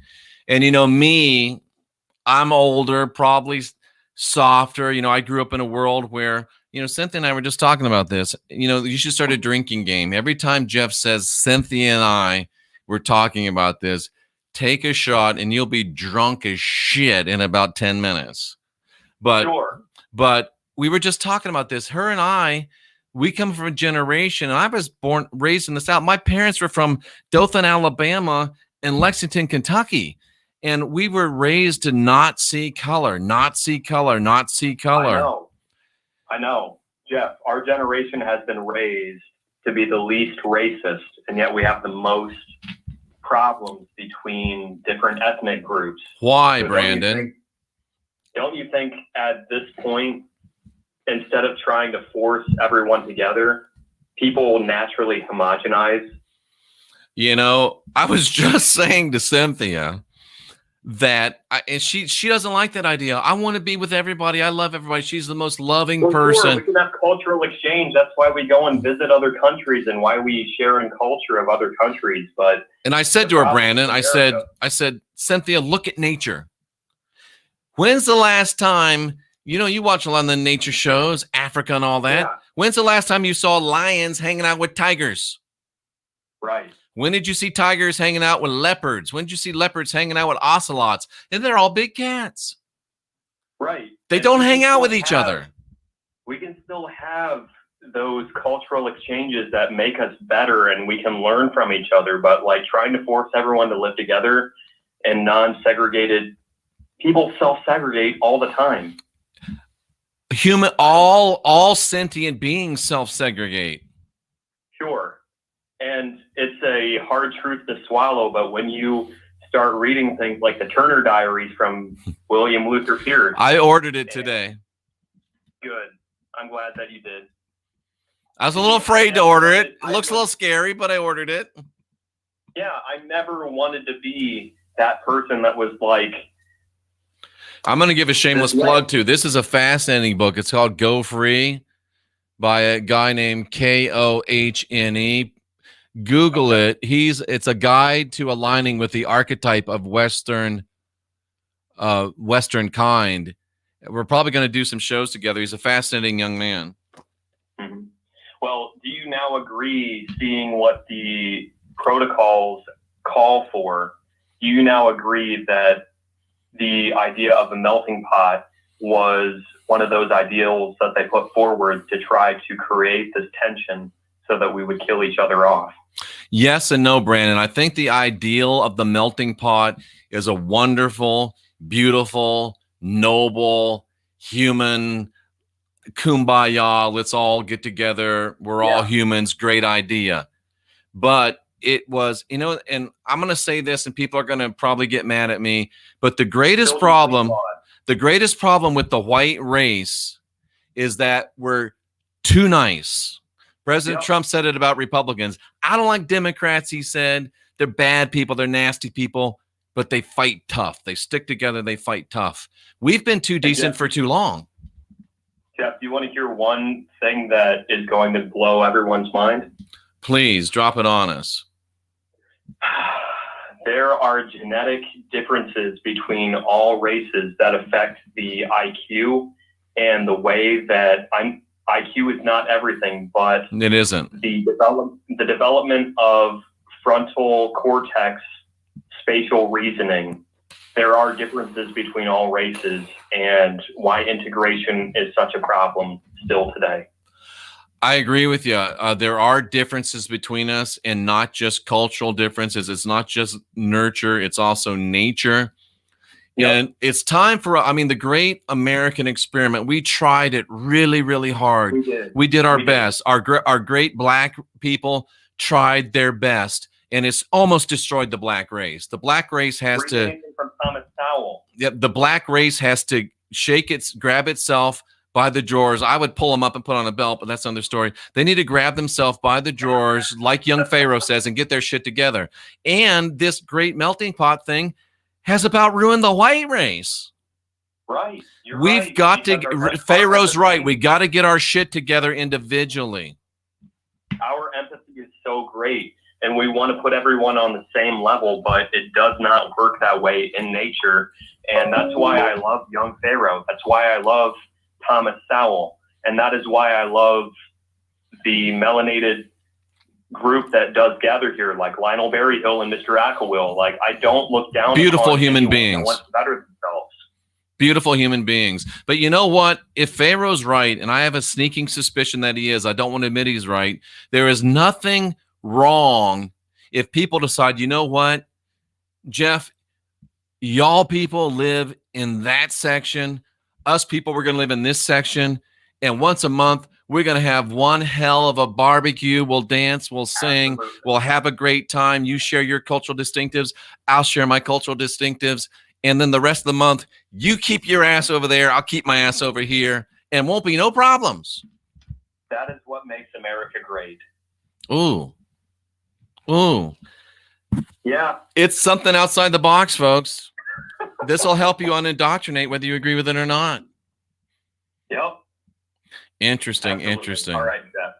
Speaker 1: And, you know, me, I'm older, probably softer. You know, I grew up in a world where, you know, Cynthia and I were just talking about this. You know, you should start a drinking game. Every time Jeff says Cynthia and I were talking about this, take a shot and you'll be drunk as shit in about 10 minutes. But,
Speaker 2: Sure.
Speaker 1: But we were just talking about this. Her and I, we come from a generation, and I was raised in the South. My parents were from Dothan, Alabama, and Lexington, Kentucky. And we were raised to not see color, not see color, not see color.
Speaker 2: I know. Jeff, our generation has been raised to be the least racist, and yet we have the most problems between different ethnic groups.
Speaker 1: Why,
Speaker 2: So
Speaker 1: Brandon?
Speaker 2: Don't you think at this point, instead of trying to force everyone together, people will naturally homogenize?
Speaker 1: You know, I was just saying to Cynthia that and she doesn't like that idea. I want to be with everybody. I love everybody. She's the most loving person.
Speaker 2: Sure, we can have cultural exchange. That's why we go and visit other countries and why we share in culture of other countries. But
Speaker 1: and I said to her, Brandon, I said, Cynthia, look at nature. When's the last time, you know, you watch a lot of the nature shows, Africa and all that. Yeah. When's the last time you saw lions hanging out with tigers?
Speaker 2: Right.
Speaker 1: When did you see tigers hanging out with leopards? When did you see leopards hanging out with ocelots? And they're all big cats.
Speaker 2: Right.
Speaker 1: They don't hang out with each other.
Speaker 2: We can still have those cultural exchanges that make us better and we can learn from each other. But like trying to force everyone to live together and non-segregated, people self-segregate all the time.
Speaker 1: All sentient beings self-segregate.
Speaker 2: Sure. And it's a hard truth to swallow, but when you start reading things like the Turner Diaries from William Luther Pierce.
Speaker 1: I ordered it today.
Speaker 2: Good. I'm glad that you did.
Speaker 1: I was a little afraid to order it. It looks a little scary, but I ordered it.
Speaker 2: Yeah, I never wanted to be that person that was like,
Speaker 1: I'm going to give a shameless plug too. This is a fascinating book. It's called Go Free by a guy named Kohne. Google it. It's a guide to aligning with the archetype of Western kind. We're probably going to do some shows together. He's a fascinating young man.
Speaker 2: Mm-hmm. Well, do you now agree, seeing what the protocols call for, do you now agree that the idea of a melting pot was one of those ideals that they put forward to try to create this tension so that we would kill each other off?
Speaker 1: Yes and no, Brandon. I think the ideal of the melting pot is a wonderful, beautiful, noble, human, kumbaya, let's all get together. We're all humans. Great idea. But it was, you know, and I'm going to say this and people are going to probably get mad at me, but the greatest problem with the white race is that we're too nice. President
Speaker 2: Yep.
Speaker 1: Trump said it about Republicans. I don't like Democrats, he said. They're bad people. They're nasty people, but they fight tough. They stick together. They fight tough. We've been too decent for too long.
Speaker 2: Jeff, do you want to hear one thing that is going to blow everyone's mind?
Speaker 1: Please drop it on us.
Speaker 2: There are genetic differences between all races that affect the IQ and the way that IQ is not everything, but
Speaker 1: It isn't.
Speaker 2: the development of frontal cortex, spatial reasoning. There are differences between all races, and why integration is such a problem still today.
Speaker 1: I agree with you. There are differences between us, and not just cultural differences. It's not just nurture. It's also nature.
Speaker 2: Yep.
Speaker 1: And it's time for, the great American experiment. We tried it really, really hard. We did our best. Our great black people tried their best, and it's almost destroyed the black race. The black race has to,
Speaker 2: from Thomas Sowell.
Speaker 1: the black race has to grab itself by the drawers. I would pull them up and put on a belt, but that's another story. They need to grab themselves by the drawers, like young Pharaoh says, and get their shit together. And this great melting pot thing has about ruined the white race.
Speaker 2: Right.
Speaker 1: We've got to, Pharaoh's right. We got to get our shit together individually.
Speaker 2: Our empathy is so great, and we want to put everyone on the same level, but it does not work that way in nature. And that's why I love young Pharaoh. That's why I love Thomas Sowell. And that is why I love the melanated group that does gather here, like Lionel Berryhill and Mr. Acklewill. Like, I don't look down
Speaker 1: Beautiful
Speaker 2: upon
Speaker 1: human
Speaker 2: anyone
Speaker 1: beings.
Speaker 2: that wants to better themselves.
Speaker 1: Beautiful human beings. But you know what? If Pharaoh's right, and I have a sneaking suspicion that he is, I don't want to admit he's right. There is nothing wrong if people decide, you know what, Jeff, y'all people live in that section. Us people, we're going to live in this section. And once a month, we're going to have one hell of a barbecue. We'll dance, we'll sing,
Speaker 2: Absolutely.
Speaker 1: we'll have a great time. You share your cultural distinctives. I'll share my cultural distinctives. And then the rest of the month, you keep your ass over there. I'll keep my ass over here. And won't be no problems.
Speaker 2: That is what makes America great.
Speaker 1: Ooh. Ooh.
Speaker 2: Yeah.
Speaker 1: It's something outside the box, folks. This will help you indoctrinate whether you agree with it or not.
Speaker 2: Yep.
Speaker 1: Interesting.
Speaker 2: Absolutely.
Speaker 1: Interesting.
Speaker 2: All right, Jeff.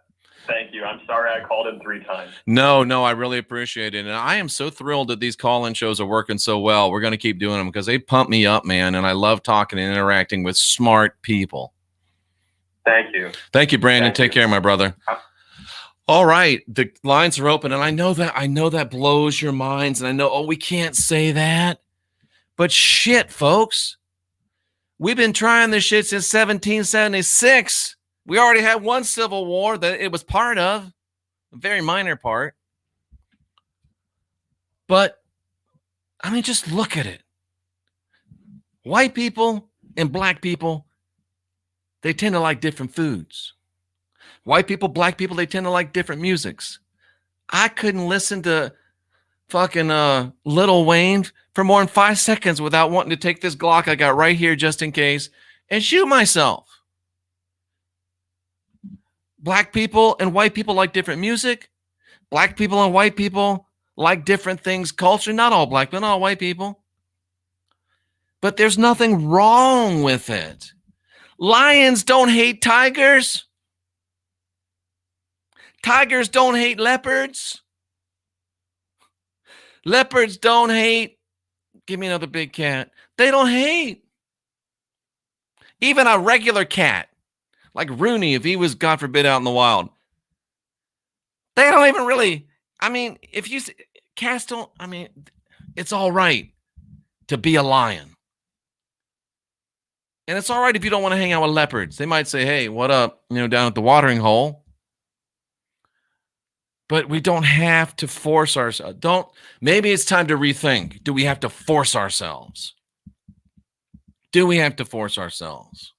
Speaker 2: Thank you. I'm sorry I called in 3 times.
Speaker 1: No, I really appreciate it. And I am so thrilled that these call-in shows are working so well. We're going to keep doing them because they pump me up, man. And I love talking and interacting with smart people.
Speaker 2: Thank you.
Speaker 1: Thank you, Brandon.
Speaker 2: Thank
Speaker 1: Take
Speaker 2: you.
Speaker 1: care, my brother. All right. The lines are open. And I know that blows your minds. And I know, we can't say that. But shit, folks. We've been trying this shit since 1776. We already had one civil war that it was part of, a very minor part. But, just look at it. White people and black people, they tend to like different foods. White people, black people, they tend to like different musics. I couldn't listen to fucking Lil Wayne for more than 5 seconds without wanting to take this Glock I got right here just in case and shoot myself. Black people and white people like different music. Black people and white people like different things, culture. Not all black, but not all white people. But there's nothing wrong with it. Lions don't hate tigers. Tigers don't hate leopards. Leopards don't hate. Give me another big cat. They don't hate. Even a regular cat. Like Rooney, if he was, God forbid, out in the wild. They don't even really, if you, cats don't, it's all right to be a lion. And it's all right if you don't want to hang out with leopards. They might say, hey, what up, down at the watering hole. But we don't have to force ourselves. Maybe it's time to rethink. Do we have to force ourselves? Do we have to force ourselves?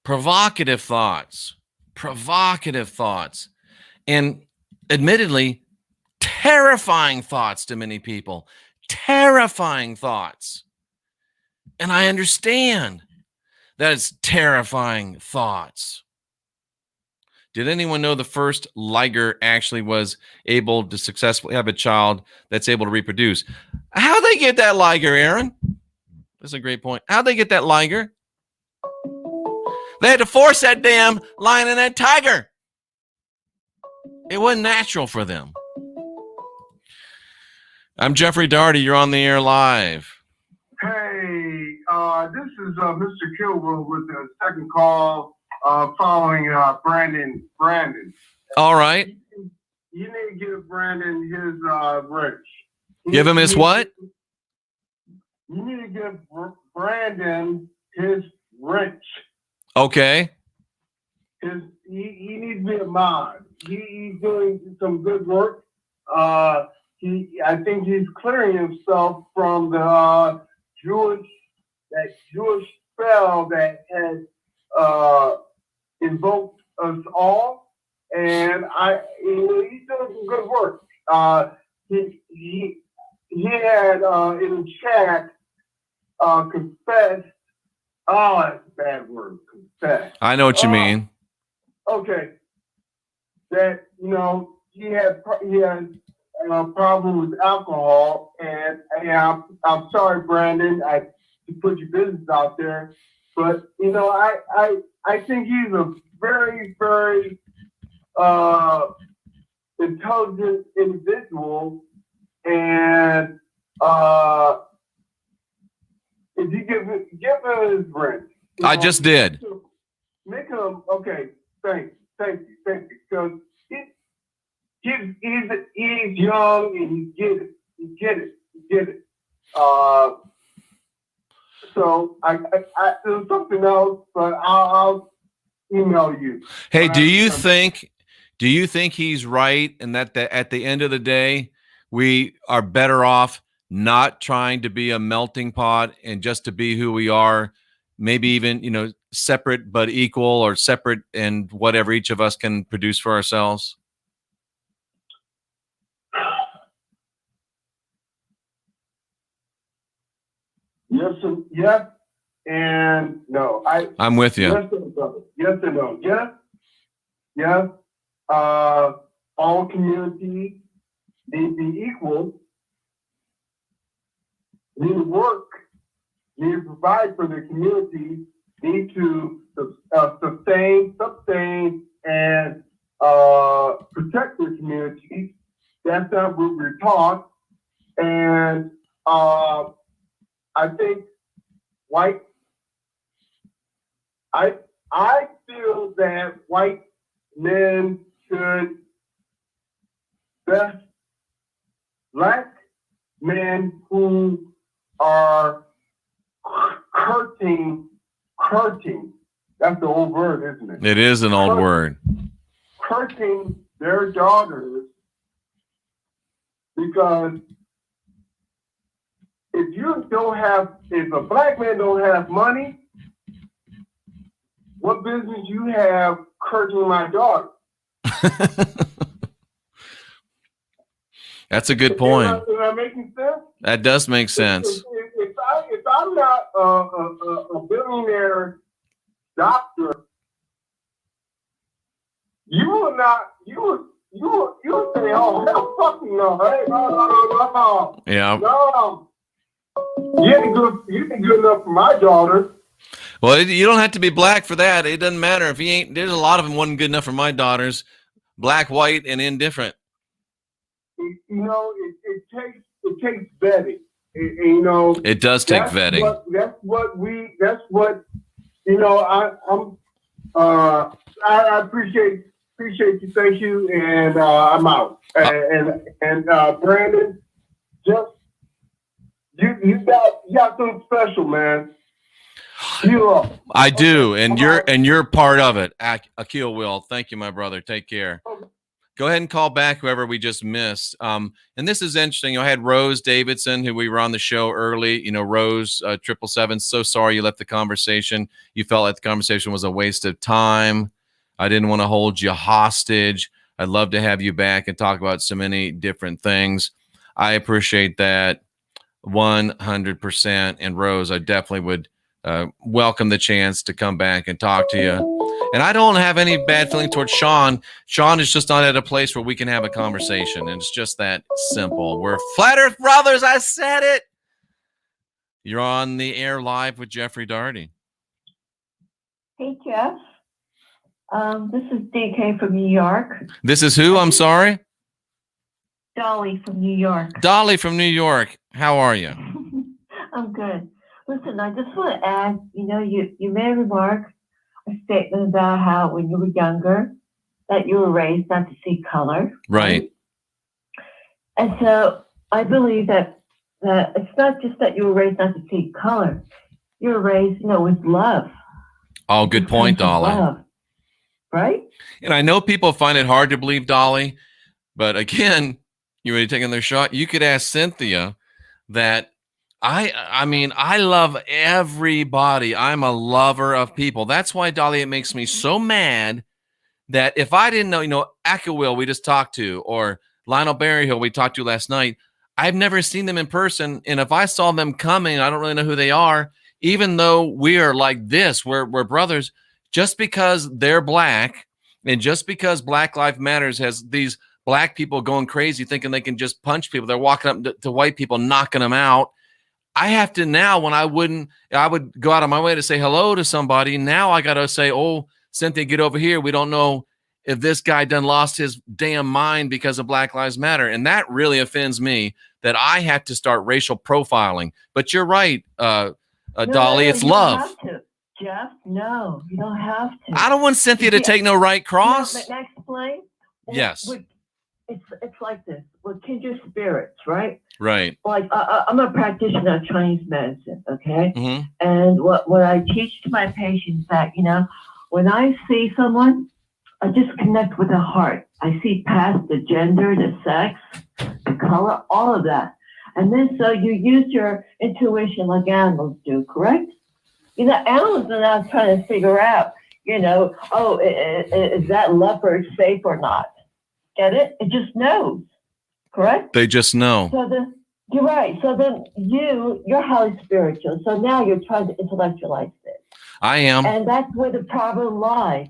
Speaker 1: Provocative thoughts, and admittedly, terrifying thoughts to many people, terrifying thoughts. And I understand that it's terrifying thoughts. Did anyone know the first liger actually was able to successfully have a child that's able to reproduce? How'd they get that liger, Aaron? That's a great point. How'd they get that liger? They had to force that damn lion and that tiger. It wasn't natural for them. I'm Jeffrey Daugherty. You're on the air live.
Speaker 3: Hey, this is Mr. Kilwell with the second call following Brandon.
Speaker 1: All right.
Speaker 3: You need to give Brandon his wrench.
Speaker 1: Give him his what?
Speaker 3: You need to give Brandon his wrench.
Speaker 1: Okay.
Speaker 3: He needs to be a mod. He's doing some good work. I think he's clearing himself from the Jewish spell that has invoked us all, and he's doing some good work. He had in the chat confessed. Oh, that's a bad word. Confess.
Speaker 1: I know what you mean.
Speaker 3: Okay. That he had a problem with alcohol, and I'm sorry, Brandon, to put your business out there, but I think he's a very, very intelligent individual, and if you give him his rent,
Speaker 1: I just did.
Speaker 3: Make him okay. Thank you, because he's young and he get it. So I there's something else, but I'll email you.
Speaker 1: Hey, do you think he's right, and that at the end of the day, we are better off not trying to be a melting pot and just to be who we are, maybe even, separate but equal, or separate and whatever each of us can produce for ourselves?
Speaker 3: Yes and no.
Speaker 1: I'm with you.
Speaker 3: Yes and no. Yes. All communities need to be equal. Need to work. Need to provide for the community. Need to sustain, and protect the community. That's not what we're taught. And I think I feel that white men should best black men who are hurting. That's the old word, isn't it?
Speaker 1: It is an old word.
Speaker 3: Hurting their daughters, because if a black man don't have money, what business you have hurting my daughter?
Speaker 1: That's a good point.
Speaker 3: Is that making sense?
Speaker 1: That does make sense.
Speaker 3: If I'm not a billionaire doctor, you will say, oh, hell, fuck no, hey, no.
Speaker 1: Yeah.
Speaker 3: No. You ain't good enough for my daughter.
Speaker 1: Well, you don't have to be black for that. It doesn't matter if he ain't. There's a lot of them wasn't good enough for my daughters. Black, white, and indifferent.
Speaker 3: It takes vetting.
Speaker 1: It does take vetting.
Speaker 3: I appreciate you. Thank you, and I'm out. And Brandon, just you got something special, man.
Speaker 1: I do, and you're part of it. Akil will. Thank you, my brother. Take care. Go ahead and call back whoever we just missed. And this is interesting. I had Rose Davidson, who we were on the show early. Rose 777. So sorry you left the conversation. You felt like the conversation was a waste of time. I didn't want to hold you hostage. I'd love to have you back and talk about so many different things. I appreciate that 100%. And Rose, I definitely would welcome the chance to come back and talk to you. And I don't have any bad feeling towards Sean. Sean is just not at a place where we can have a conversation. And it's just that simple. We're Flat Earth brothers. I said it. You're on the air live with Jeffrey Daugherty.
Speaker 5: Hey, Jeff. This is DK from New York.
Speaker 1: This is who? I'm sorry?
Speaker 5: Dolly from New York.
Speaker 1: Dolly from New York. How are you?
Speaker 5: I'm good. Listen, I just want to add, you made a remark, a statement about how when you were younger, that you were raised not to see color.
Speaker 1: Right.
Speaker 5: And so I believe that it's not just that you were raised not to see color. You were raised, with love.
Speaker 1: Oh, good point, Dolly.
Speaker 5: Love, right?
Speaker 1: And I know people find it hard to believe, Dolly, but again, you ready to take another shot? You could ask Cynthia that I mean, I love everybody. I'm a lover of people. That's why, Dolly, it makes me so mad that if I didn't know, Will we just talked to, or Lionel Berryhill we talked to last night, I've never seen them in person. And if I saw them coming, I don't really know who they are, even though we are like this, we're brothers, just because they're black and just because Black Lives Matters has these black people going crazy thinking they can just punch people. They're walking up to white people, knocking them out. I have to now, when I would go out of my way to say hello to somebody. Now I got to say, oh, Cynthia, get over here. We don't know if this guy done lost his damn mind because of Black Lives Matter. And that really offends me that I have to start racial profiling. But you're right, Dolly, it's love.
Speaker 5: Don't have to, Jeff. No, you don't have to.
Speaker 1: I don't want Cynthia to take no right cross.
Speaker 5: Can I explain?
Speaker 1: Yes.
Speaker 5: It's like this. We're kindred spirits, right?
Speaker 1: Right.
Speaker 5: Like I'm a practitioner of Chinese medicine, okay?
Speaker 1: Mm-hmm.
Speaker 5: And what I teach to my patients that, when I see someone, I just connect with the heart. I see past the gender, the sex, the color, all of that. And then so you use your intuition like animals do, correct? Animals are now trying to figure out, is that leopard safe or not? Get it? It just knows, correct?
Speaker 1: They just know.
Speaker 5: So you're right. So then you're highly spiritual. So now you're trying to intellectualize this.
Speaker 1: I am.
Speaker 5: And that's where the problem lies.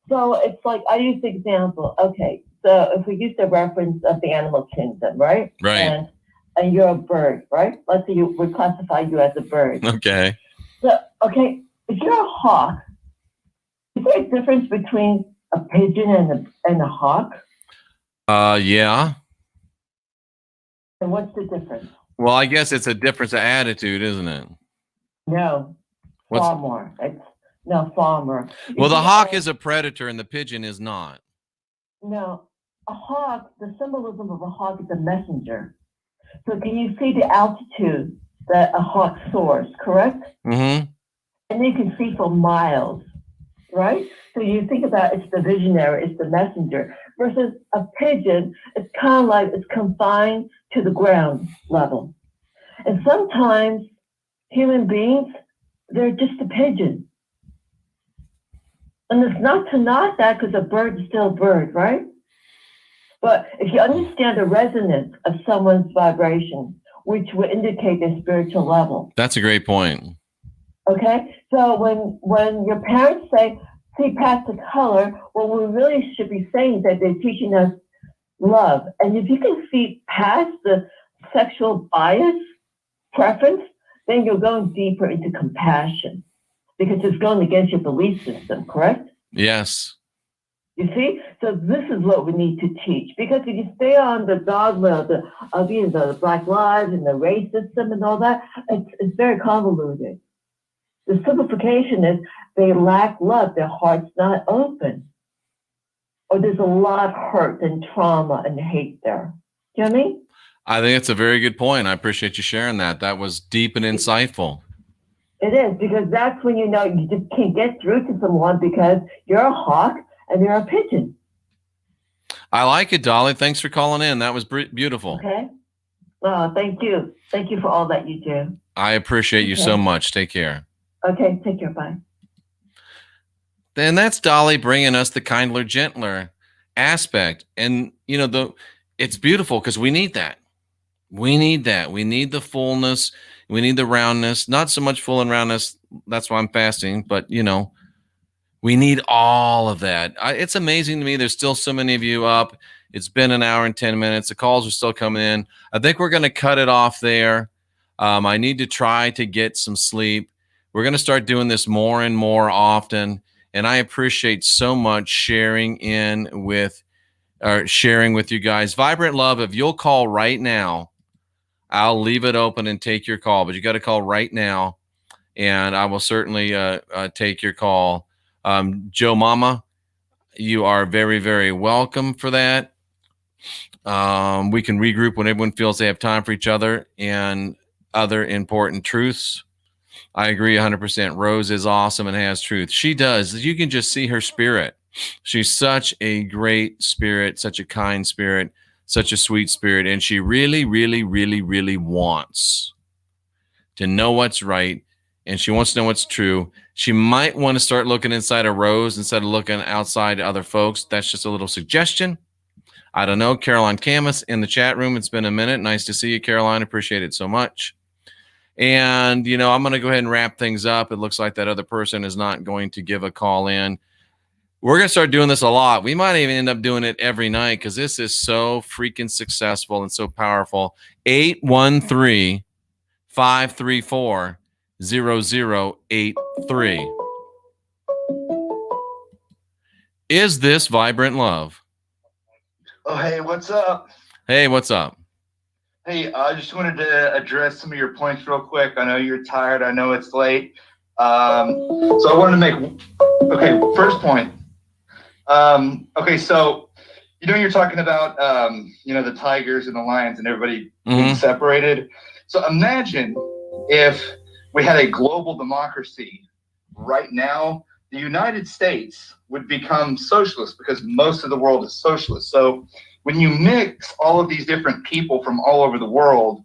Speaker 5: So it's like, I use the example. Okay, so if we use the reference of the animal kingdom, right?
Speaker 1: Right.
Speaker 5: And you're a bird, right? Let's say we classify you as a bird.
Speaker 1: Okay.
Speaker 5: So, okay, if you're a hawk, is there a difference between a pigeon and a hawk?
Speaker 1: Yeah.
Speaker 5: And what's the difference?
Speaker 1: Well, I guess it's a difference of attitude, isn't it?
Speaker 5: No, far more. Far more.
Speaker 1: Well, the hawk is a predator and the pigeon is not.
Speaker 5: No, a hawk, the symbolism of a hawk is a messenger. So can you see the altitude that a hawk soars, correct?
Speaker 1: Mm-hmm.
Speaker 5: And you can see for miles, right? So you think about it's the visionary, it's the messenger, versus a pigeon, it's kind of like it's confined to the ground level. And sometimes human beings, they're just a pigeon. And it's not to knock that because a bird is still a bird, right? But if you understand the resonance of someone's vibration, which will indicate their spiritual level.
Speaker 1: That's a great point.
Speaker 5: Okay? So when your parents say, see past the color, what we really should be saying is that they're teaching us love. And if you can see past the sexual bias, preference, then you're going deeper into compassion because it's going against your belief system, correct?
Speaker 1: Yes.
Speaker 5: You see? So this is what we need to teach. Because if you stay on the dogma of the Black lives and the race system and all that, it's very convoluted. The simplification is they lack love. Their heart's not open. Or there's a lot of hurt and trauma and hate there. Do you know what I mean?
Speaker 1: I think it's a very good point. I appreciate you sharing that. That was deep and insightful.
Speaker 5: It is, because that's when you know you just can't get through to someone because you're a hawk and you're a pigeon.
Speaker 1: I like it, Dolly. Thanks for calling in. That was beautiful.
Speaker 5: Okay. Oh, thank you. Thank you for all that you do.
Speaker 1: I appreciate you so much. Take care.
Speaker 5: Okay, take care. Bye.
Speaker 1: Then that's Dolly bringing us the kindler, gentler aspect. And, it's beautiful because we need that. We need that. We need the fullness. We need the roundness. Not so much full and roundness. That's why I'm fasting. But, We need all of that. It's amazing to me. There's still so many of you up. It's been an hour and 10 minutes. The calls are still coming in. I think we're going to cut it off there. I need to try to get some sleep. We're going to start doing this more and more often. And I appreciate so much sharing with you guys. Vibrant Love, if you'll call right now, I'll leave it open and take your call. But you got to call right now, and I will certainly take your call. Joe Mama, you are very, very welcome for that. We can regroup when everyone feels they have time for each other and other important truths. I agree 100%. Rose is awesome and has truth. She does. You can just see her spirit. She's such a great spirit, such a kind spirit, such a sweet spirit. And she really, really, really, really wants to know what's right. And she wants to know what's true. She might want to start looking inside of Rose instead of looking outside other folks. That's just a little suggestion. I don't know. Caroline Camus in the chat room. It's been a minute. Nice to see you, Caroline. Appreciate it so much. And, I'm going to go ahead and wrap things up. It looks like that other person is not going to give a call in. We're going to start doing this a lot. We might even end up doing it every night because this is so freaking successful and so powerful. 813-534-0083. Is this Vibrant Love?
Speaker 6: Oh, hey, what's up?
Speaker 1: Hey, what's up?
Speaker 6: Hey, I just wanted to address some of your points real quick. I know you're tired. I know it's late. So I wanted to make, first point. Okay, so, you're talking about, the tigers and the lions and everybody being separated. So imagine if we had a global democracy right now, the United States would become socialist because most of the world is socialist. So when you mix all of these different people from all over the world,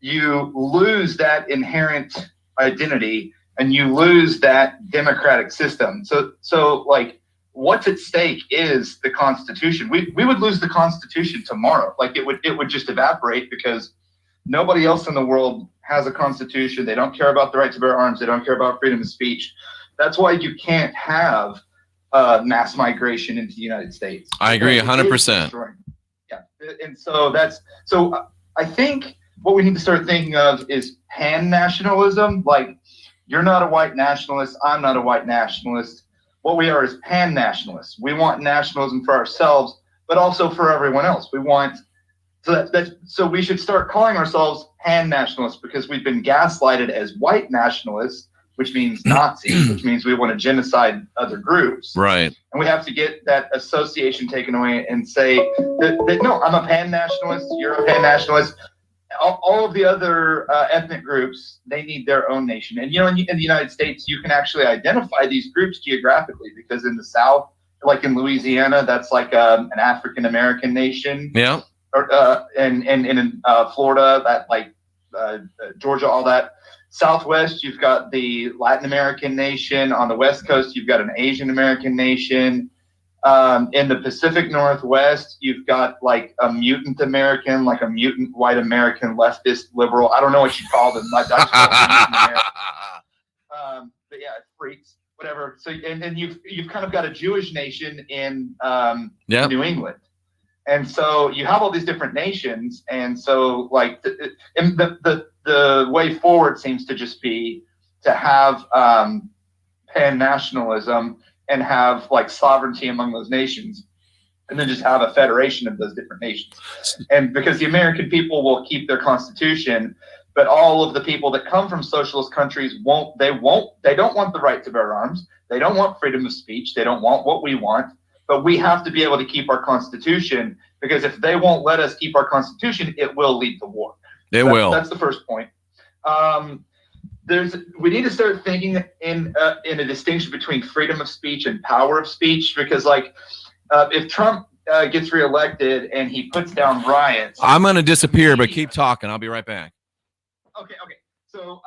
Speaker 6: you lose that inherent identity and you lose that democratic system. So like what's at stake is the Constitution. We would lose the Constitution tomorrow. Like it would just evaporate because nobody else in the world has a Constitution. They don't care about the right to bear arms. They don't care about freedom of speech. That's why you can't have mass migration into the United States.
Speaker 1: I agree 100%.
Speaker 6: Yeah, and so I think what we need to start thinking of is pan-nationalism. Like, you're not a white nationalist, I'm not a white nationalist. What we are is pan-nationalists. We want nationalism for ourselves, but also for everyone else. We want so we should start calling ourselves pan-nationalists because we've been gaslighted as white nationalists, which means Nazis, which means we want to genocide other groups.
Speaker 1: Right.
Speaker 6: And we have to get that association taken away and say that no, I'm a pan-nationalist, you're a pan-nationalist. All of the other ethnic groups, they need their own nation. And, in the United States, you can actually identify these groups geographically because in the South, like in Louisiana, that's like an African-American nation.
Speaker 1: Yeah.
Speaker 6: Or, and in Florida, that like Georgia, all that. Southwest, you've got the Latin American nation. On the West Coast, you've got an Asian American nation. In the Pacific Northwest, you've got like a mutant American, like a mutant white American, leftist, liberal. I don't know what you call them. I just call them mutant American. But yeah, freaks, whatever. So and you've kind of got a Jewish nation in New England. And so you have all these different nations, and so like the way forward seems to just be to have pan-nationalism and have like sovereignty among those nations, and then just have a federation of those different nations. And because the American people will keep their constitution, but all of the people that come from socialist countries they don't want the right to bear arms. They don't want freedom of speech. They don't want what we want. But we have to be able to keep our Constitution, because if they won't let us keep our Constitution, it will lead to war. That's the first point. We need to start thinking in a distinction between freedom of speech and power of speech, because like if Trump gets reelected and he puts down riots,
Speaker 1: I'm going to disappear, but keep talking. I'll be right back.
Speaker 6: Okay. So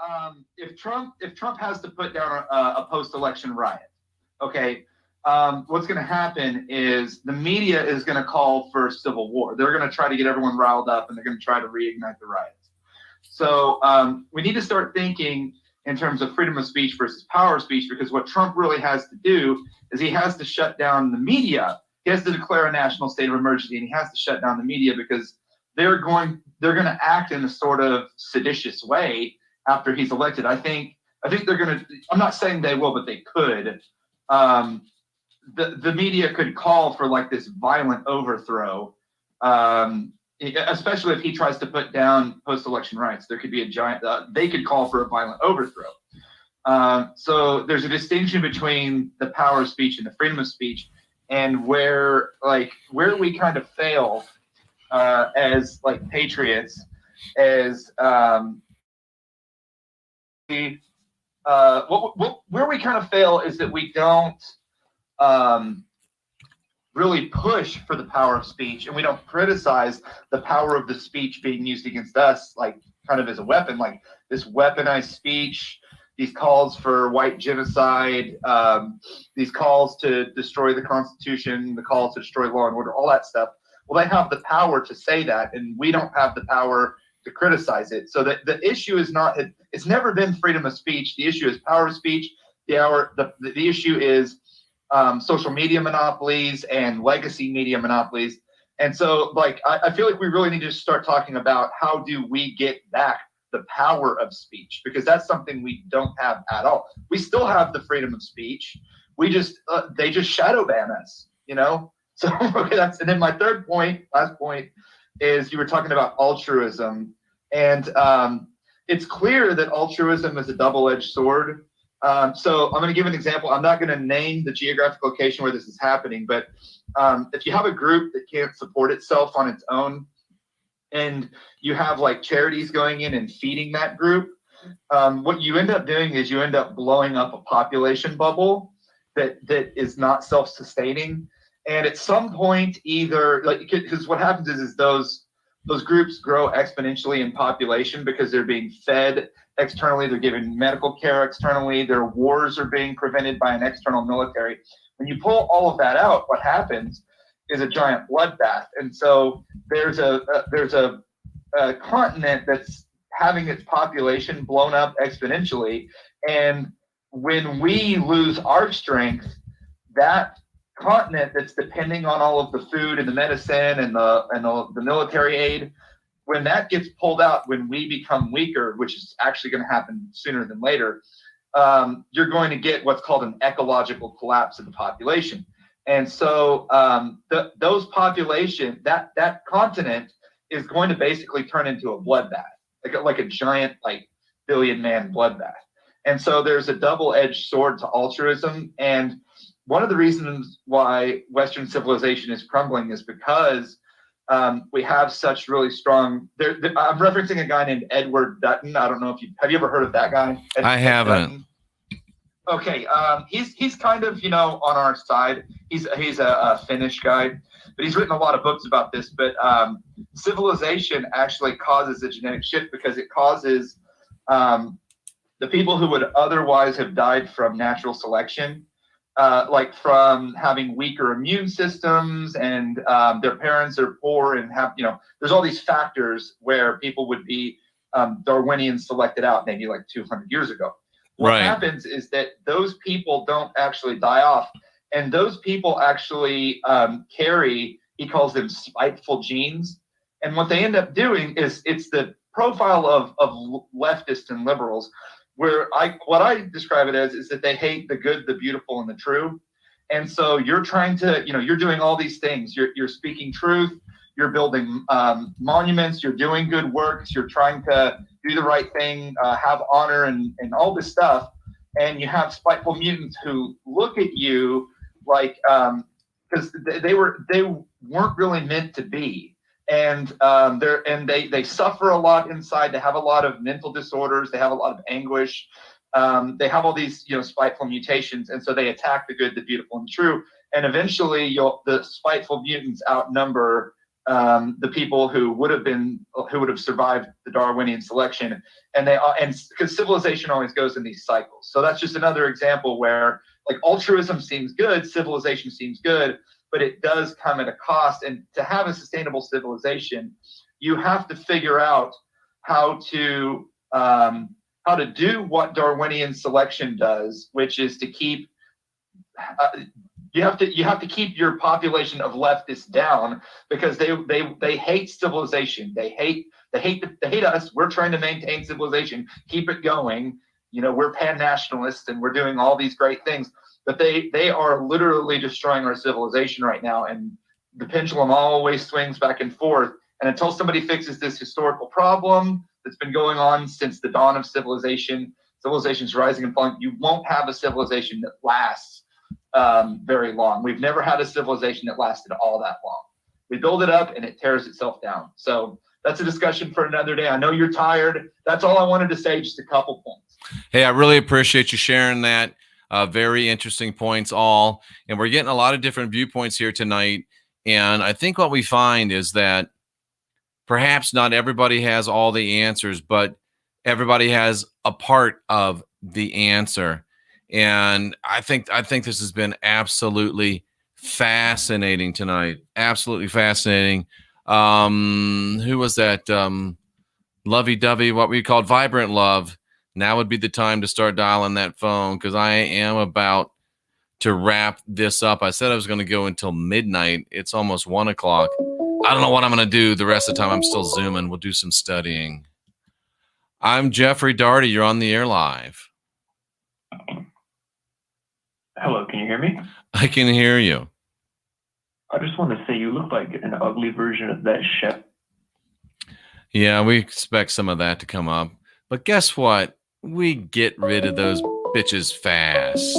Speaker 6: if Trump has to put down a post-election riot, okay. What's going to happen is the media is going to call for civil war. They're going to try to get everyone riled up, and they're going to try to reignite the riots. So we need to start thinking in terms of freedom of speech versus power of speech, because what Trump really has to do is he has to shut down the media. He has to declare a national state of emergency, and he has to shut down the media because they're going to act in a sort of seditious way after he's elected. I think they're going to. I'm not saying they will, but they could. The media could call for like this violent overthrow, especially if he tries to put down post-election rights. There could be a giant. They could call for a violent overthrow. So there's a distinction between the power of speech and the freedom of speech, and where we kind of fail as like patriots, as where we kind of fail is that we don't really push for the power of speech, and we don't criticize the power of the speech being used against us, like kind of as a weapon, like this weaponized speech, these calls for white genocide, these calls to destroy the Constitution, the calls to destroy law and order, all that stuff. Well, they have the power to say that, and we don't have the power to criticize it. So the issue is not, it's never been freedom of speech. The issue is power of speech. The issue is social media monopolies and legacy media monopolies. And so like, I feel like we really need to start talking about how do we get back the power of speech, because that's something we don't have at all. We still have the freedom of speech. We just, they just shadow ban us, you know? So okay, and then my last point is you were talking about altruism, and it's clear that altruism is a double-edged sword. So I'm going to give an example. I'm not going to name the geographic location where this is happening, but if you have a group that can't support itself on its own, and you have like charities going in and feeding that group, what you end up doing is you end up blowing up a population bubble that is not self-sustaining. And at some point, either like, because what happens is those groups grow exponentially in population because they're being fed externally, they're given medical care externally, their wars are being prevented by an external military. When you pull all of that out, what happens is a giant bloodbath. And so there's a continent that's having its population blown up exponentially. And when we lose our strength, that continent that's depending on all of the food and the medicine and the military aid, when that gets pulled out, when we become weaker, which is actually going to happen sooner than later, you're going to get what's called an ecological collapse of the population. And so those population, that continent is going to basically turn into a bloodbath, like a giant, like billion-man bloodbath. And so there's a double-edged sword to altruism. And one of the reasons why Western civilization is crumbling is because we have such really strong. I'm referencing a guy named Edward Dutton. I don't know if have you ever heard of that guy?
Speaker 1: I haven't.
Speaker 6: Dutton? Okay, he's kind of, you know, on our side. He's a Finnish guy, but he's written a lot of books about this. But civilization actually causes a genetic shift because it causes the people who would otherwise have died from natural selection, like from having weaker immune systems and their parents are poor and have, you know, there's all these factors where people would be Darwinian selected out maybe like 200 years ago. What happens is that those people don't actually die off, and those people actually carry, he calls them spiteful genes. And what they end up doing is it's the profile of leftists and liberals, where what I describe it as is that they hate the good, the beautiful, and the true. And so you're trying to, you know, you're doing all these things. You're speaking truth. You're building monuments. You're doing good works. You're trying to do the right thing, have honor, and all this stuff. And you have spiteful mutants who look at you like, because they weren't really meant to be. And they suffer a lot inside. They have a lot of mental disorders. They have a lot of anguish. They have all these, you know, spiteful mutations, and so they attack the good, the beautiful, and the true. And eventually, the spiteful mutants outnumber the people who would have survived the Darwinian selection. And because civilization always goes in these cycles. So that's just another example where, like, altruism seems good, civilization seems good, but it does come at a cost. And to have a sustainable civilization, you have to figure out how to do what Darwinian selection does, which is to keep you have to keep your population of leftists down, because they hate civilization. They hate us. We're trying to maintain civilization, keep it going. We're pan-nationalists and we're doing all these great things, but they are literally destroying our civilization right now. And the pendulum always swings back and forth. And until somebody fixes this historical problem that's been going on since the dawn of civilization's rising and falling, you won't have a civilization that lasts very long. We've never had a civilization that lasted all that long. We build it up and it tears itself down. So that's a discussion for another day. I know you're tired. That's all I wanted to say, just a couple points.
Speaker 1: Hey, I really appreciate you sharing that. Very interesting points all. And we're getting a lot of different viewpoints here tonight. And I think what we find is that perhaps not everybody has all the answers, but everybody has a part of the answer. And I think this has been absolutely fascinating tonight. Absolutely fascinating. Who was that? Lovey-dovey, what we called Vibrant Love. Now would be the time to start dialing that phone, because I am about to wrap this up. I said I was going to go until midnight. It's almost 1 o'clock. I don't know what I'm going to do the rest of the time. I'm still Zooming. We'll do some studying. I'm Jeffrey Daugherty. You're on the air live.
Speaker 7: Hello, can you hear me?
Speaker 1: I can hear you.
Speaker 7: I just want to say you look like an ugly version of that chef.
Speaker 1: Yeah, we expect some of that to come up. But guess what? We get rid of those bitches fast.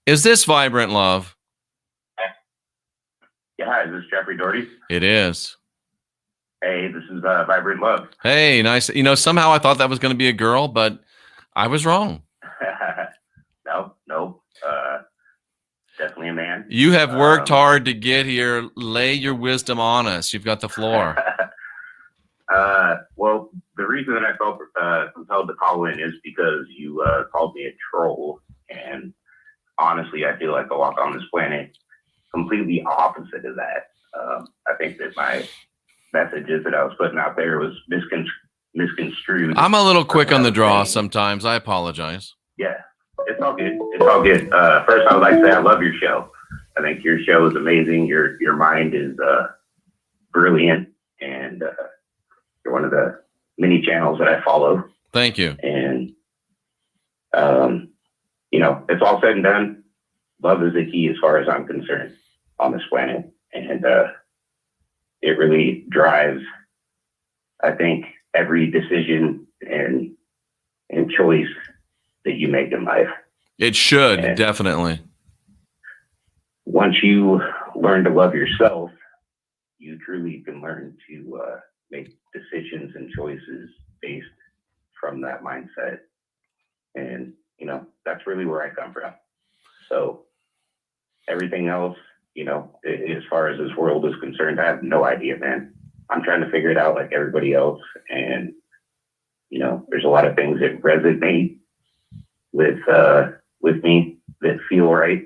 Speaker 1: Is this Vibrant Love?
Speaker 8: Yeah, hi, is this Jeffrey Daugherty?
Speaker 1: It is.
Speaker 8: Hey, this is Vibrant Love.
Speaker 1: Hey, nice. Somehow I thought that was going to be a girl, but I was wrong.
Speaker 8: No, definitely a man.
Speaker 1: You have worked hard to get here. Lay your wisdom on us. You've got the floor.
Speaker 8: Well, the reason that I felt compelled to call in is because you called me a troll. And honestly, I feel like I walk on this planet completely opposite of that. I think that my messages that I was putting out there was misconstrued.
Speaker 1: I'm a little quick on the draw sometimes. I apologize.
Speaker 8: Yeah, it's all good. It's all good. First, I would like to say I love your show. I think your show is amazing. Your mind is brilliant, and you're one of the many channels that I follow.
Speaker 1: Thank you.
Speaker 8: And it's all said and done. Love is the key as far as I'm concerned on this planet, and it really drives, I think, every decision and choice that you make in life.
Speaker 1: It should, definitely.
Speaker 8: Once you learn to love yourself, you truly can learn to make decisions and choices based from that mindset. And, that's really where I come from. So everything else, as far as this world is concerned, I have no idea, man. I'm trying to figure it out like everybody else. And, there's a lot of things that resonate with me that feel right,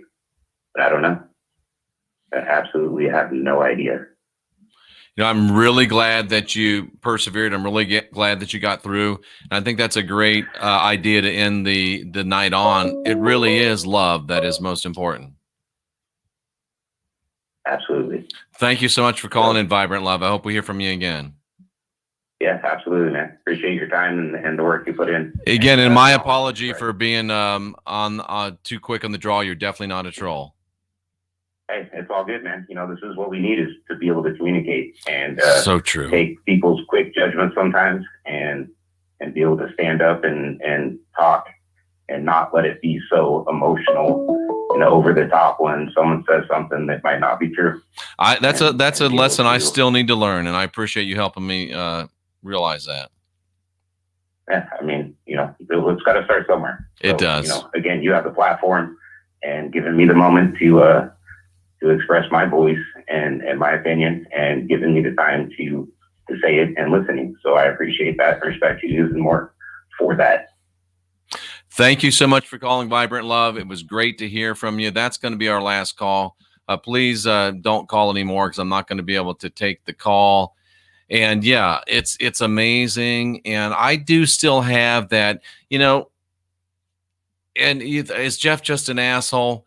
Speaker 8: but I don't know. I absolutely have no idea.
Speaker 1: I'm really glad that you persevered. I'm really glad that you got through. And I think that's a great idea to end the night on. It really is love that is most important.
Speaker 8: Absolutely.
Speaker 1: Thank you so much for calling in, Vibrant Love. I hope we hear from you again.
Speaker 8: Yeah, absolutely, man. Appreciate your time and the work you put in.
Speaker 1: Again, and my apology for being on too quick on the draw. You're definitely not a troll.
Speaker 8: Hey, it's all good, man. This is what we need, is to be able to communicate and
Speaker 1: so true.
Speaker 8: Take people's quick judgments sometimes and be able to stand up and talk and not let it be so emotional and over the top when someone says something that might not be true.
Speaker 1: That's a lesson I still need to learn, and I appreciate you helping me realize that.
Speaker 8: Yeah, I mean, it's got to start somewhere.
Speaker 1: It does.
Speaker 8: Again, you have the platform and giving me the moment to express my voice and my opinion, and giving me the time to say it and listening. So I appreciate that. Respect you even more for that.
Speaker 1: Thank you so much for calling, Vibrant Love. It was great to hear from you. That's going to be our last call. Please don't call anymore, because I'm not going to be able to take the call. And yeah, it's amazing. And I do still have that, you know, and is Jeff just an asshole?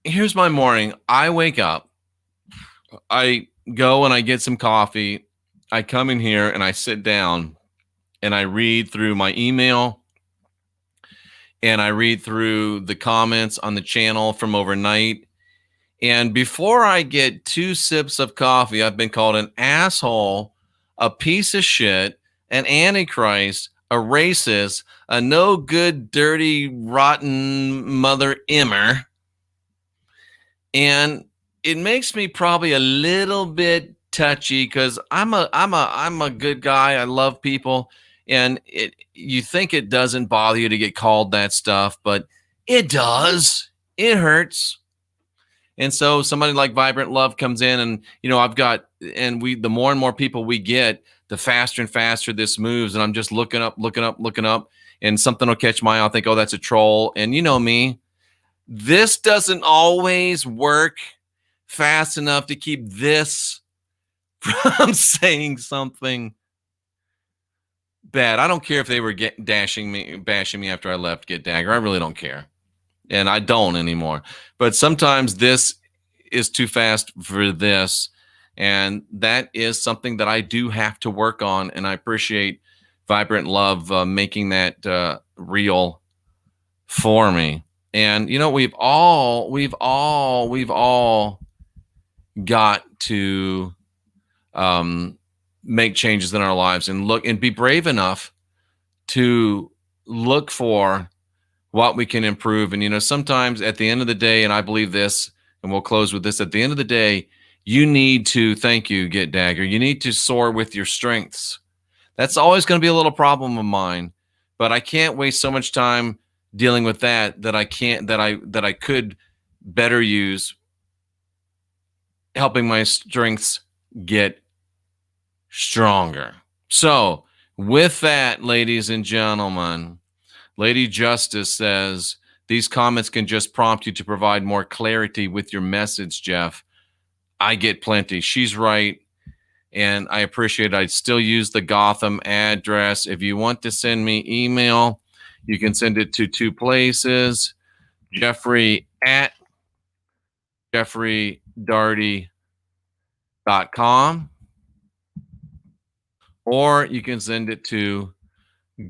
Speaker 1: Here's my morning. I wake up, I go and I get some coffee. I come in here and I sit down and I read through my email and I read through the comments on the channel from overnight. And before I get 2 sips of coffee, I've been called an asshole, a piece of shit, an antichrist, a racist, a no good, dirty, rotten mother immer. And it makes me probably a little bit touchy because I'm a good guy. I love people. And you think it doesn't bother you to get called that stuff, but it does. It hurts. And so somebody like Vibrant Love comes in and, you know, the more and more people we get, the faster and faster this moves. And I'm just looking up, and something will catch my eye. I'll think, oh, that's a troll. And you know me, this doesn't always work fast enough to keep this from saying something bad. I don't care if they were bashing me after I left Get Dagger. I really don't care. And I don't anymore. But sometimes this is too fast for this. And that is something that I do have to work on. And I appreciate Vibrant Love making that real for me. And, you know, we've all got to make changes in our lives and look and be brave enough to look for what we can improve. And, you know, sometimes at the end of the day, and I believe this, and we'll close with this, at the end of the day, you need to, thank you, Get Dagger, you need to soar with your strengths. That's always going to be a little problem of mine, but I can't waste so much time dealing with that I could better use helping my strengths get stronger. So with that, ladies and gentlemen, Lady Justice says, these comments can just prompt you to provide more clarity with your message, Jeff. I get plenty. She's right. And I appreciate it. I still use the Gotham address. If you want to send me email, you can send it to 2 places. Jeffrey at jeffreydaugherty.com, or you can send it to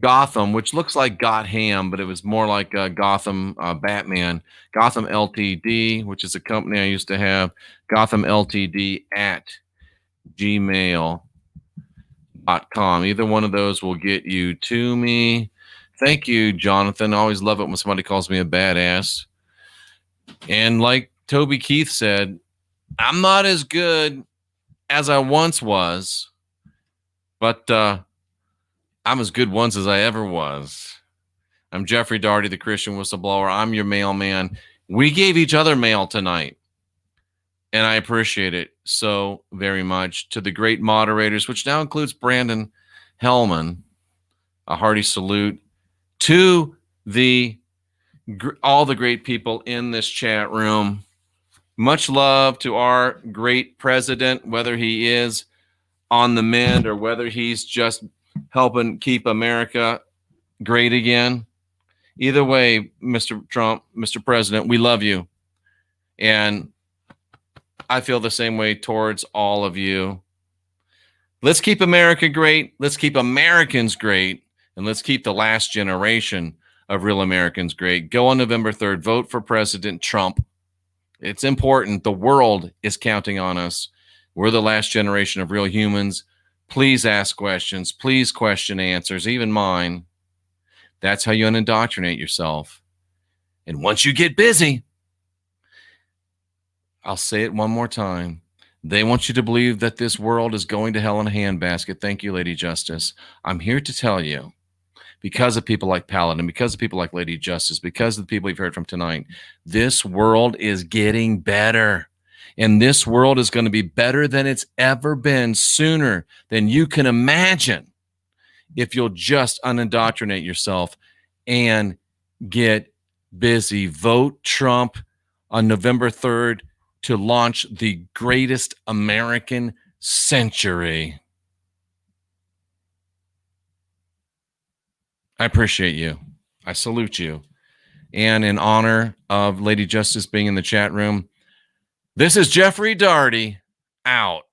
Speaker 1: Gotham, which looks like Gotham, but it was more like Gotham Batman. Gotham Ltd, which is a company I used to have. Gotham Ltd at gmail.com. Either one of those will get you to me. Thank you, Jonathan. I always love it when somebody calls me a badass. And like Toby Keith said, I'm not as good as I once was, but I'm as good once as I ever was. I'm Jeffrey Daugherty, the Christian Whistleblower. I'm your mailman. We gave each other mail tonight, and I appreciate it so very much. To the great moderators, which now includes Brandon Hellman, a hearty salute. To all the great people in this chat room, much love to our great president, whether he is on the mend or whether he's just helping keep America great again. Either way, Mr. Trump, Mr. President, we love you. And I feel the same way towards all of you. Let's keep America great. Let's keep Americans great. And let's keep the last generation of real Americans great. Go on November 3rd. Vote for President Trump. It's important. The world is counting on us. We're the last generation of real humans. Please ask questions. Please question answers, even mine. That's how you unindoctrinate yourself. And once you get busy, I'll say it one more time. They want you to believe that this world is going to hell in a handbasket. Thank you, Lady Justice. I'm here to tell you, because of people like Paladin, because of people like Lady Justice, because of the people you've heard from tonight, this world is getting better. And this world is going to be better than it's ever been, sooner than you can imagine, if you'll just unindoctrinate yourself and get busy. Vote Trump on November 3rd to launch the greatest American century. I appreciate you. I salute you. And in honor of Lady Justice being in the chat room, this is Jeffrey Daugherty out.